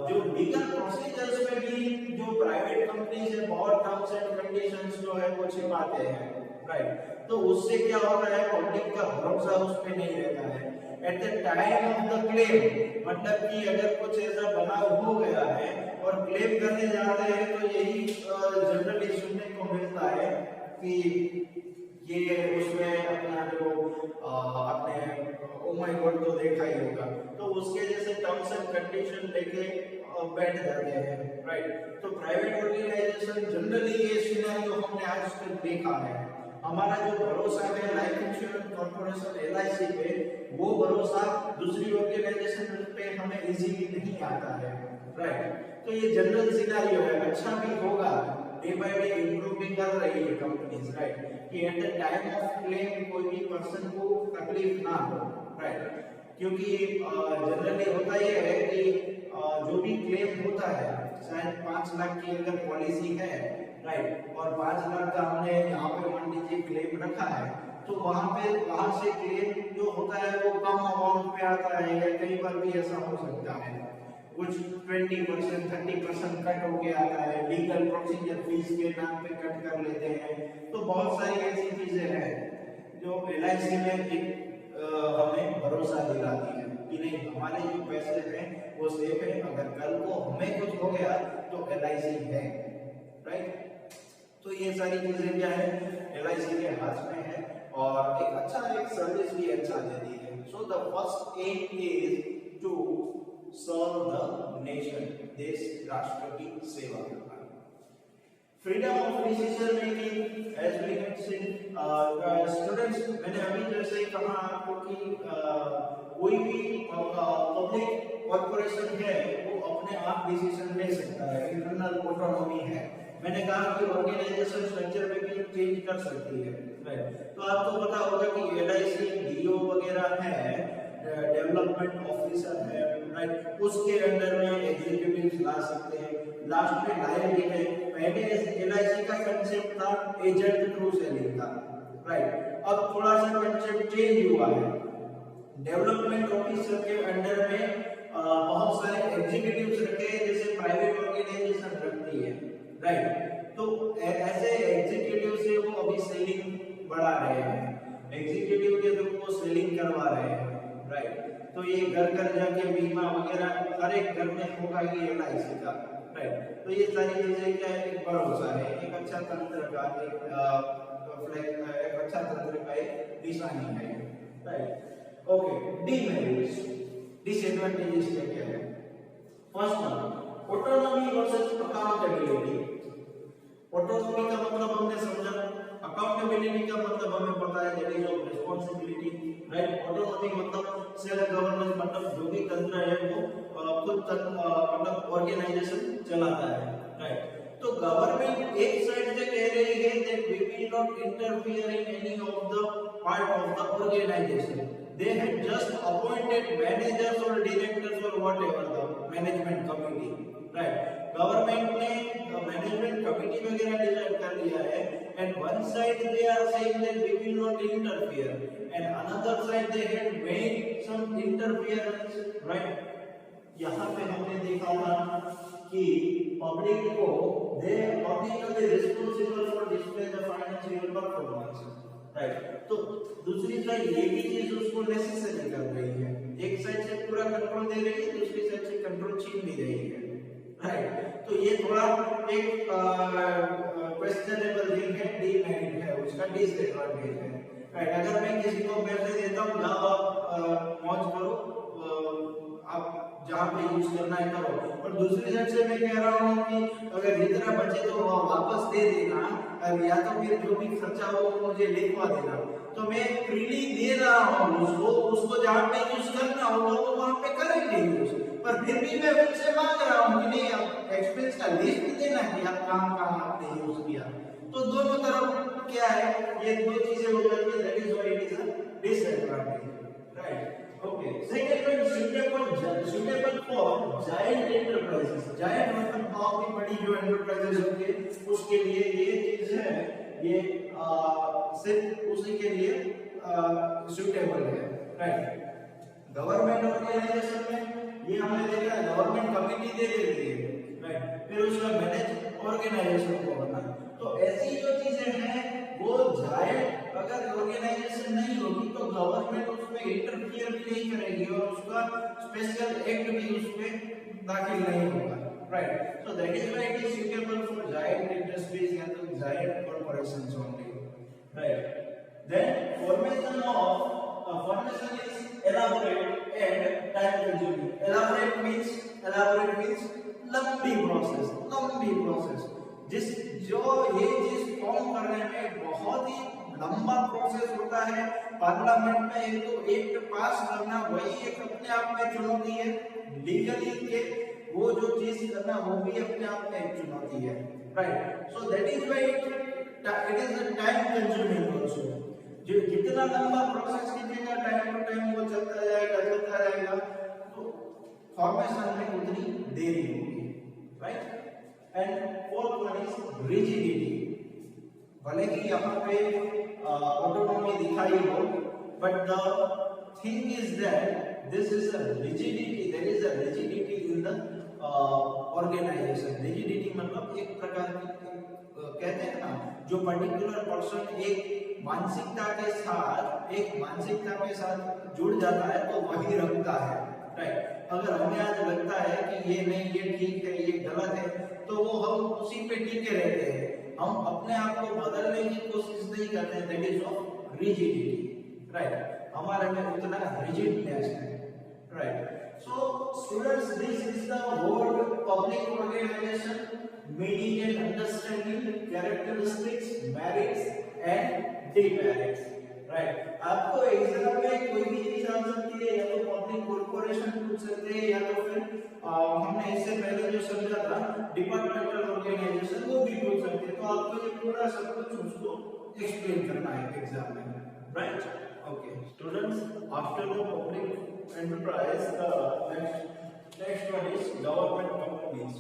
जो लीगल प्रोसीजर्स में भी जो प्राइवेट कंपनीज है बहुत टर्म्स एंड कंडीशंस जो है वो छिपाते हैं, राइट। तो उससे क्या होता है, पब्लिक का भरोसा उस पे नहीं रहता है at the time of the claim, मतलब कि अगर कुछ ऐसा बनाव हो गया है और क्लेम करने जाते हैं तो यही जनरली सुनने को मिलता है कि ये उसमें अपना जो आपने ओ माय गॉड तो देखा ही होगा, तो उसके जैसे टर्म्स एंड कंडीशन लेके बैठ जाते हैं, राइट। तो प्राइवेट ऑर्गेनाइजेशन जनरली ये सिनेरियो हमने आज तक देखा है। हमारा जो भरोसा है लाइफ इंश्योरेंस कॉर्पोरेशन LIC पे, वो भरोसा दूसरी ऑर्गेनाइजेशन पे हमें इजीली नहीं आता है, राइट। तो ये जनरल सिनेरियो है, अच्छा भी होगा, डे बाय डे इंप्रूव भी कर रही है कंपनीज, राइट, कि at the time of claim कोई भी पर्सन को तकलीफ ना हो, राइट। क्योंकि जनरली होता ये है कि जो भी क्लेम होता है, शायद 5 लाख की अगर पॉलिसी है, राइट, और 5 लाख का हमने यहाँ पे मान लीजिए क्लेम रखा है, तो वहां से क्लेम जो होता है वो कम अमाउंट पे आता है, या कई बार भी ऐसा हो सकता है, कुछ 20% 30% कट होके आता है, लीगल प्रोसीजर फीस के नाम पे कट कर लेते हैं। तो बहुत सारी ऐसी चीजें हैं जो LIC में एक हमें भरोसा दिलाती है कि नहीं हमारे जो पैसे हैं वो सेफ है, अगर कल को हमें कुछ हो गया तो LIC है, राइट। तो ये सारी चीजें क्या है LIC के हाथ में है और एक सर्विस भी अच्छा देती है। So the first aim is to serve the nation, देश राष्ट्र की सेवा करना। Freedom of decision making, as we have seen students, मैंने अभी जैसे ही कहा आपको कि कोई भी पब्लिक कॉर्पोरेशन है वो अपने आप डिसीजन ले सकता है, इंटरनल ऑटोनॉमी है। मैंने कहा कि ऑर्गेनाइजेशन स्ट्रक्चर में भी चेंज कर सकती है, राइट। तो आपको पता होगा कि LIC DO वगैरह है, डेवलपमेंट ऑफिसर है, राइट, उसके अंडर में एग्जीक्यूटिव्स ला सकते हैं। लास्ट में लायबिलिटी है, पहले LIC का कंसेप्ट था एजेंट थ्रू सेलिंग का, राइट। अब थोड़ा सा कंसेप्ट चेंज हुआ है, डेवलपमेंट ऑफिसर के अंडर में बहुत सारे एग्जीक्यूटिव्स रखे हैं जैसे प्राइवेट ऑर्गेनाइजेशन रखती है, राइट। तो ऐसे एग्जीक्यूटिव से वो अभी सेलिंग बढ़ा रहे हैं, एग्जीक्यूटिव के थ्रू वो सेलिंग करवा रहे हैं, राइट। तो ये घर घर जाके बीमा वगैरह हर एक घर में होगा ये LIC का, राइट। तो ये सारी चीजें क्या है, एक भरोसा है, एक अच्छा तंत्र का एक अच्छा तंत्र का एक निशानी है, राइट। ओके, डीमेरिट्स, डिसएडवांटेजेस क्या है? First one, autonomy versus accountability. Autonomy का मतलब हमने समझा, अकाउंटेबिलिटी का मतलब हमें पता है, that is of responsibility, right. Autonomy मतलब सेल्फ गवर्नेंस, मतलब जो भी तंत्र है वो खुद मतलब ऑर्गेनाइजेशन चलाता है, राइट। तो गवर्नमेंट एक साइड से कह रही है that we will not interfere in any of the part of the organisation, they had just appointed managers or directors or whatever the management committee, right। Government ने management committee वगैरह decide कर लिया है, and one side they are saying that we will not interfere, and another side they had made some interference, right। यहाँ पे हमने देखा था कि पब्लिक को they are publicly responsible for display the financial performance, right. तो दूसरी side ये भी चीज उसको नेसेसरी कर रही है, एक साइड से पूरा कंट्रोल दे रही है, दूसरी साइड से कंट्रोल छीन भी रही है, राइट। तो ये थोड़ा एक क्वेश्चनेबल थिंग है, डीमेरिट है, उसका डिसएडवांटेज है, राइट। अगर मैं किसी को पैसे देता हूँ, जाओ आप मौज करो, आप जहाँ पे यूज करना है करो, और दूसरी साइड से मैं कह रहा हूँ कि अगर जितना बचे तो वापस दे देना, या तो फिर जो भी खर्चा हो मुझे लिखवा देना। तो मैं फ्रीली दे रहा हूँ उसको जहाँ पे यूज करना होगा वो वहाँ पे करेंगे यूज, पर फिर भी मैं उनसे मांग रहा हूँ कि नहीं आप एक्सपेंस का लिस्ट देना कि आप कहाँ आपने यूज किया। तो दोनों तरफ क्या है, ये दो चीजें हो जाती है, that is why it is a disadvantage, right. Okay, second one, suitable for giant enterprises, giant मतलब बहुत ही बड़ी जो एंटरप्राइजेस होती है उसके लिए ये चीज है, ये सिर्फ उसी के लिए सुटेबल है, राइट। गवर्नमेंट ऑर्गेनाइजेशन में ये हमने देखा है, गवर्नमेंट कमिटी दे देती है, राइट, फिर उसका मैनेज ऑर्गेनाइजेशन को करना। तो ऐसी जो चीजें हैं वो जायंट अगर ऑर्गेनाइजेशन नहीं होगी तो गवर्नमेंट उसमें इंटरफियर भी नहीं करेगी और उसका स्पेशल एक्ट भी उसमें दाखिल नहीं होगा, right. So that is why it is suitable for giant industries and the giant corporations only, right. Then formation is elaborate and time consuming. Elaborate means लंबी प्रोसेस, जो ये चीज फॉर्म करने में बहुत ही लंबा प्रोसेस होता है। पार्लियामेंट में एक तो एक्ट पास करना वही एक अपने आप में चुनौती है, लीगली के वो जो चीज करना वो भी अपने आप में एक चुनौती है, right. So that is why it is a time consuming also. जो जितना लंबा प्रोसेस कीजिएगा टाइम टू टाइम वो चलता जाएगा, तो फॉर्मेशन में उतनी देरी होगी, right. And fourth one is rigidity. भले ही यहाँ पे ऑटोनॉमी दिखाई हो, but the thing is that this is a rigidity, there is a rigidity in the organization. Rigidity मतलब एक प्रकार की कहते हैं ना, जो पर्टिकुलर पर्सन एक मानसिकता के साथ जुड़ जाता है तो वही रखता है, राइट। अगर हमें आज लगता है कि ये नहीं, ये ठीक है, ये गलत है, तो वो हम उसी पे टिके रहते हैं, हम अपने आप को बदलने की कोशिश नहीं करते हैं। That is of rigidity, right. हमारे में उतना रिजिडनेस है, right. So students, this is the word public organization, meaning and understanding, characteristics, merits and demerits, right। आपको एग्जाम में कोई भी चीज आ सकती है, या तो पब्लिक कॉर्पोरेशन पूछ सकते हैं, या तो फिर हमने इससे पहले जो समझा था डिपार्टमेंटल ऑर्गेनाइजेशन, वो भी पूछ सकते हैं। तो आपको ये पूरा सब कुछ उसको एक्सप्लेन करना है एग्जाम में, right. Okay, students, after the public enterprise, the next one is government companies,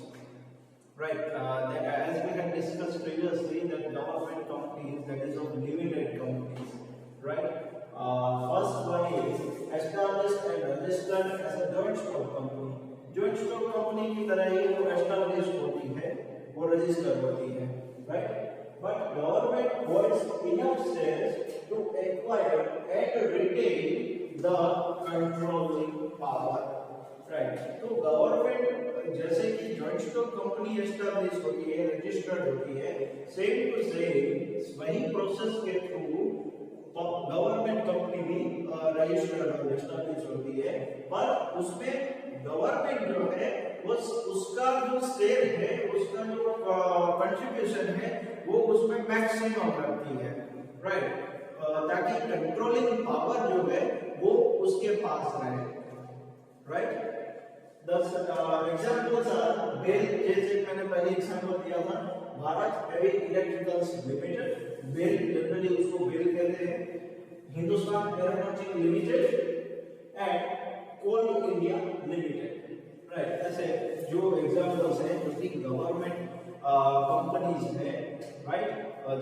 right? As we had discussed previously, that government companies, that is of limited companies, right? First one is established and registered as a joint stock company. joint stock company की तरह ही वो established होती है, वो registered होती है, right? But government holds enough shares to acquire and retain the controlling power, right? तो government जैसे कि जॉइंट स्टॉक कंपनी एस्टैब्लिश होती है, रजिस्टर्ड होती है, सेम टू सेम वही प्रोसेस के थ्रू गवर्नमेंट कंपनी भी रजिस्टर्ड और एस्टैब्लिश होती है, पर उसमें गवर्नमेंट जो है उसका जो शेयर है, उसका जो कंट्रीब्यूशन है, वो उसमें मैक्सिमम रखती है, राइट। ताकि कंट्रोलिंग पावर जो है वो उसके पास रहे, राइट। एग्जांपल्स आर बेल, जैसे मैंने पहले एग्जांपल दिया था, Bharat heavy electricals limited, BHEL generally उसको बेल कहते हैं, Hindustan aeronautic limited and coal India limited, right. ऐसे जो एग्जांपल्स हैं जो कि गवर्नमेंट कंपनीज है, राइट,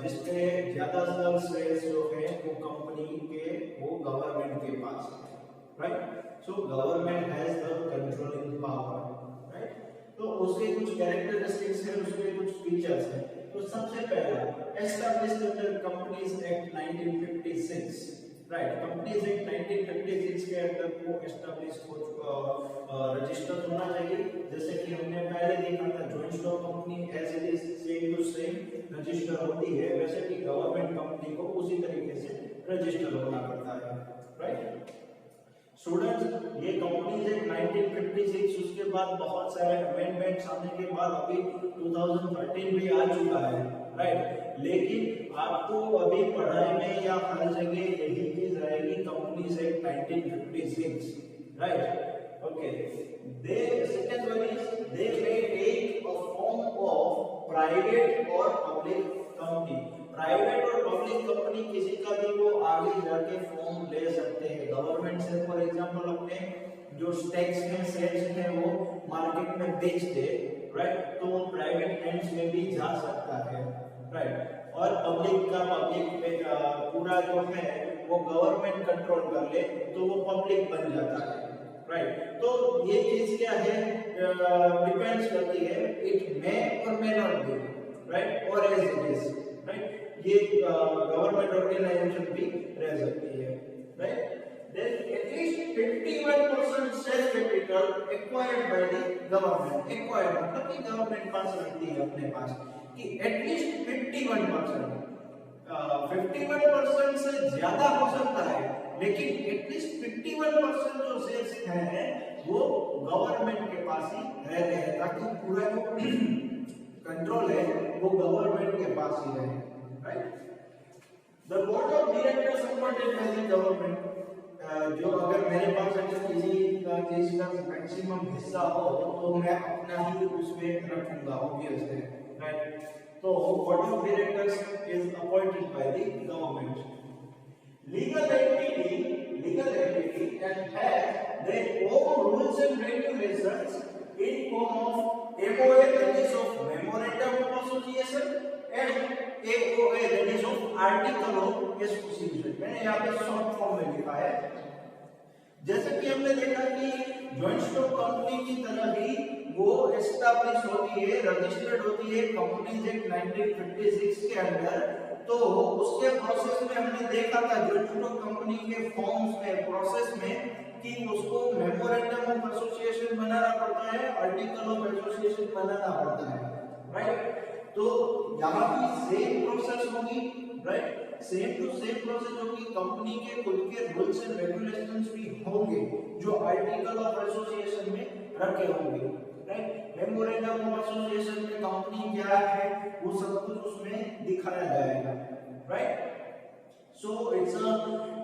जिसपे ज्यादातर शेयर्स जो है वो कंपनी के, वो गवर्नमेंट के पास है, right. So government has the controlling power, right. तो उसके कुछ कैरेक्टरिस्टिक्स हैं, उसके कुछ फीचर्स हैं। तो सबसे पहला established under companies act 1956, right. Companies act 1956 के अंदर वो एस्टैब्लिश हो रजिस्टर्ड होना चाहिए, जैसे कि हमने पहले देखा था joint stock company as it is same to same register होती है, वैसे कि गवर्नमेंट कंपनी को उसी तरीके से रजिस्टर होना पड़ता है, राइट। स्टूडेंट्स, ये कंपनीज एक्ट 1956, उसके बाद बहुत सारे अमेंडमेंट्स आने के बाद अभी 2013 भी आ चुका है, राइट। लेकिन आपको अभी पढ़ाई में या हर जगह यही चीज रहेगी, companies act 1956, right. Okay, they second one is they may take a form of private और पब्लिक कंपनी। प्राइवेट और पब्लिक कंपनी किसी का भी वो आगे जाके फॉर्म ले सकते हैं गवर्नमेंट से। फॉर एग्जांपल अपने जो स्टॉक्स हैं, शेयर्स हैं, वो मार्केट में बेच दे, राइट, तो वो प्राइवेट हैंड्स में भी जा सकता है, राइट। और पब्लिक का पब्लिक में पूरा जो है वो गवर्नमेंट कंट्रोल कर ले तो वो पब्लिक बन जाता है, राइट। तो ये चीज क्या है, डिपेंड्स करती है, इट मे और मे नॉट बी, राइट, और एज इट इज, राइट। ये गवर्नमेंट ऑर्गेनाइजेशन भी रह सकती है, right. Then at least 51% share capital acquired by the government. Acquired मतलब कि गवर्नमेंट पास रखती है अपने पास, कि at least 51%, 51% से ज्यादा हो सकता है, लेकिन at least 51% जो शेयर्स हैं वो गवर्नमेंट के पास ही रहते हैं, ताकि पूरा जो कंट्रोल है वो गवर्नमेंट के पास ही रहे, right. The board of directors appointed by the government, जो अगर मेरे पास अगर किसी चीज का मैक्सिमम हिस्सा हो तो मैं अपना ही उसमें रखूंगा, ऑब्वियसली, राइट। तो board of directors is appointed by the government. Legal entity and have their own rules and regulations in form of MOA, that is of Memorandum of Association, and AOA, that is of Article of Association। मैंने यहाँ पे short form में लिखा है। जैसे कि हमने देखा कि जॉइंट स्टॉक कंपनी की तरह ही वो एस्टैब्लिश होती है, रजिस्टर्ड होती है कंपनीज एक्ट 1956 के अंडर। तो उसके प्रोसेस में हमने देखा था जॉइंट स्टॉक कंपनी के फॉर्म्स में, प्रोसेस में, कि उसको मेमोरेंडम ऑफ एसोसिएशन बनाना पड़ता है, आर्टिकल ऑफ एसोसिएशन बनाना पड़ता है, राइट। तो यहाँ भी सेम प्रोसेस होगी, right, same to same process होगी। कंपनी के खुद के रूल्स एंड रेगुलेशंस भी होंगे जो आर्टिकल ऑफ एसोसिएशन में रखे होंगे, राइट। मेमोरेंडम ऑफ एसोसिएशन में कंपनी क्या है वो सब कुछ उसमें दिखाया जाएगा, right. So it's a,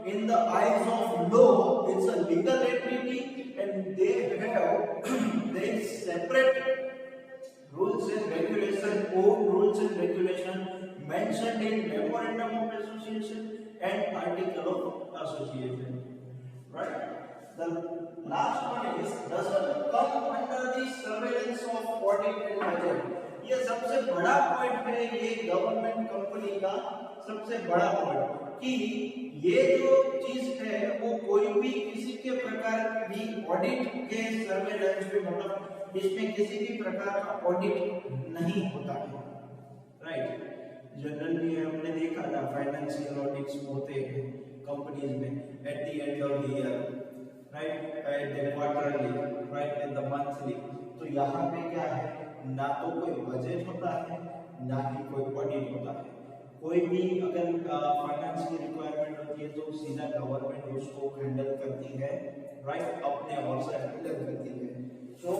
in the eyes of law, it's a legal entity and they have they separate rules and regulation, own rules and regulation mentioned in memorandum of association and article of association, right. The last one is doesn't come under the surveillance of audit and budget. ये सबसे बड़ा point है, ये government company का सबसे बड़ा point, कि ये जो चीज है वो कोई भी किसी के प्रकार की ऑडिट के सर्वेलेंस पे, मतलब इसमें किसी भी प्रकार का ऑडिट नहीं होता है, राइट। जनरली हमने देखा था फाइनेंशियल ऑडिट्स होते हैं कंपनीज में at the end of the year, right, at the quarterly, right, at the monthly. तो यहाँ पे क्या है, ना तो कोई बजट होता है ना ही कोई ऑडिट होता है। कोई भी अगर फाइनेंस की रिक्वायरमेंट होती है तो सीधा गवर्नमेंट उसको हैंडल करती है, राइट, अपने ओर से हैंडल करती है। तो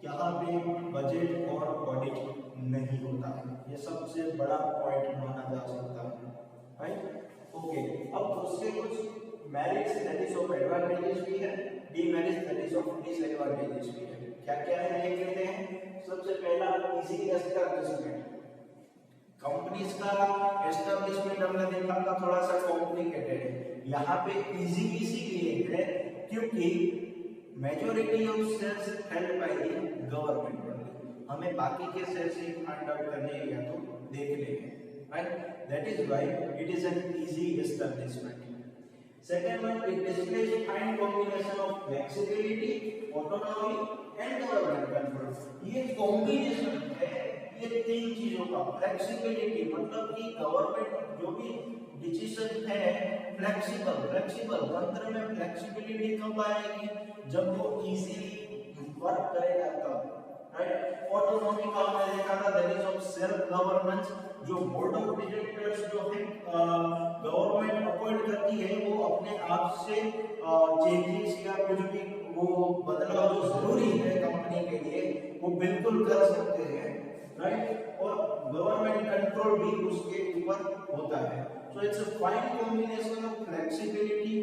यहाँ पे बजट और ऑडिट नहीं होता है, ये सबसे बड़ा पॉइंट माना जा सकता है, राइट। ओके, अब उसके कुछ merits that is of advantages भी है, demerits that is of disadvantages भी है। क्या क्या है ये कहते हैं। सबसे पहला इजी एस्टैब्लिशमेंट। कंपनीज का एस्टैब्लिशमेंट हमने देखा था थोड़ा सा कॉम्प्लिकेटेड है, यहाँ पे इजी इसीलिए है क्योंकि majority of shares held by the government only. हमें बाकी के शेयर्स ही फाइंड आउट करने या तो देखने हैं, right, that is why it is an easy establishment. Second one, it displays fine combination of flexibility, autonomy and government control. ये combination है ये तीन चीजों का। फ्लेक्सिबिलिटी मतलब कि गवर्नमेंट जो भी डिसीजन है फ्लेक्सिबल तंत्र में फ्लेक्सिबिलिटी कब आएगी, जब वो इजीली वर्क करेगा तब, राइट। ऑटोनॉमी का हमने देखा था that is of self governance, जो बोर्ड ऑफ डायरेक्टर्स जो है गवर्नमेंट अपॉइंट करती है वो अपने आप से चेंजेस या कुछ भी वो बदलाव जो जरूरी है कंपनी के लिए वो बिल्कुल कर सकते हैं, राइट। और गवर्नमेंट कंट्रोल भी उसके ऊपर होता है। So it's a fine combination of flexibility,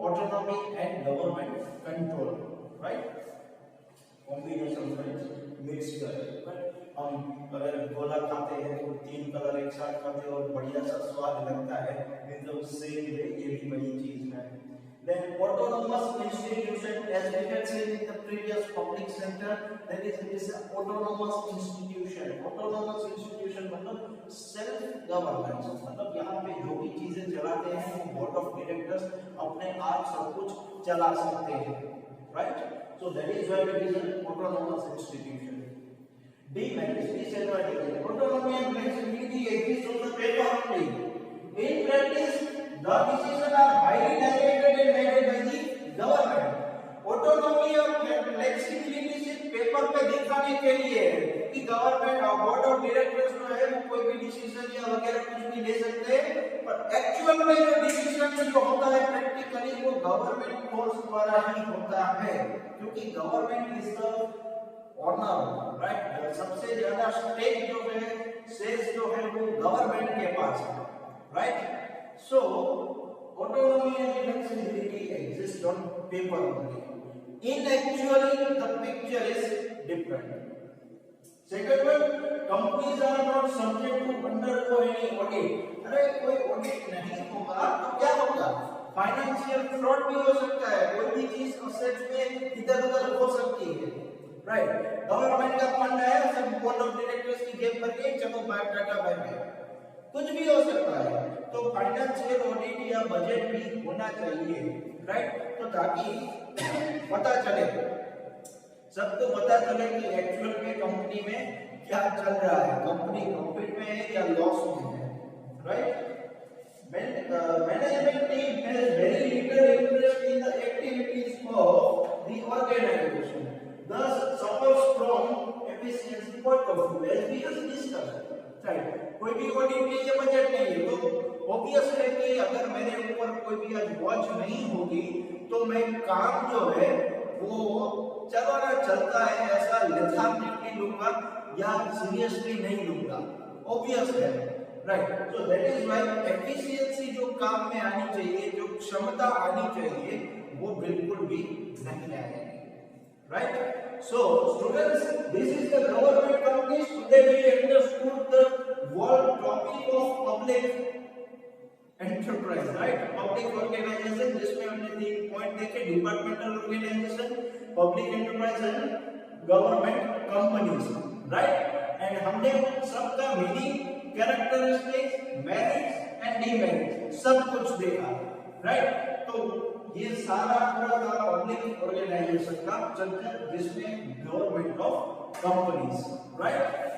autonomy and government control, right. Combination mix कर हम अगर गोला खाते हैं तो तीन कलर एक साथ खाते हैं और बढ़िया सा स्वाद लगता है, एकदम सेम है, ये भी बड़ी चीज है। Then autonomous institution, as we had said in the previous public sector, that is it is an autonomous institution. Autonomous institution मतलब self governance, मतलब यहाँ पे जो भी चीजें चलाते हैं वो बोर्ड ऑफ डायरेक्टर्स अपने आप सब कुछ चला सकते हैं, right? So that is why it is an autonomous institution. Demerits, disadvantages. Autonomy and flexibility exist on the paper only. In practice, the decisions are highly directed and made by the government. Autonomy और flexibility सिर्फ paper पे दिखाने के लिए है कि government और board of directors जो है वो कोई भी डिसीजन या वगैरह कुछ भी ले सकते हैं, पर एक्चुअल में जो डिसीजन जो होता है प्रैक्टिकली वो गवर्नमेंट फोर्स द्वारा ही होता है, क्योंकि government is the owner, right. सबसे ज्यादा स्टेक जो है शेयर्स जो है वो गवर्नमेंट के पास है, right. So autonomy and flexibility exist on paper only. In actually the picture is different. Second one, companies are not subject to undergo any audit. अरे कोई ऑडिट नहीं होगा तो क्या होगा, फाइनेंशियल फ्रॉड भी हो सकता है, कोई भी चीज असेट्स में इधर-उधर हो सकती है, राइट। गवर्नमेंट का फंड है, सब बोर्ड ऑफ डायरेक्टर्स की जेब भर के चलो बायोडाटा भर के कुछ भी हो सकता है। तो फाइनेंशियल ऑडिट या या बजट भी होना चाहिए, राइट? तो ताकि पता चले, सबको पता चले कि एक्चुअल में कंपनी में क्या चल रहा है, कंपनी प्रॉफिट में है या लॉस में है, right? Management team has very little interest in the activities of the organization, thus suffers from efficiency point of view, as we have discussed, right? कोई भी ऑडिट के लिए बजट नहीं है तो ऑब्वियस है कि अगर मेरे ऊपर कोई भी आज वॉच नहीं होगी तो मैं काम जो है वो चलाना चलता है ऐसा लेथार्गिकली लूंगा या सीरियसली नहीं लूंगा, ऑब्वियस है, right? So that is why efficiency जो काम में आनी चाहिए, जो क्षमता आनी चाहिए, वो बिल्कुल भी नहीं आएगी, right? So students, this is the government companies. Today we understood the whole topic of public enterprise, right? Public organization, जिसमें हमने 3 पॉइंट देखे, departmental organisation, public enterprise and government companies, right? And हमने सबका meaning, characteristics, merits and demerits सब कुछ देखा, right? तो ये सारा पूरा का पब्लिक ऑर्गेनाइजेशन का चलता है, जिसमें गवर्नमेंट ऑफ कंपनीज, राइट?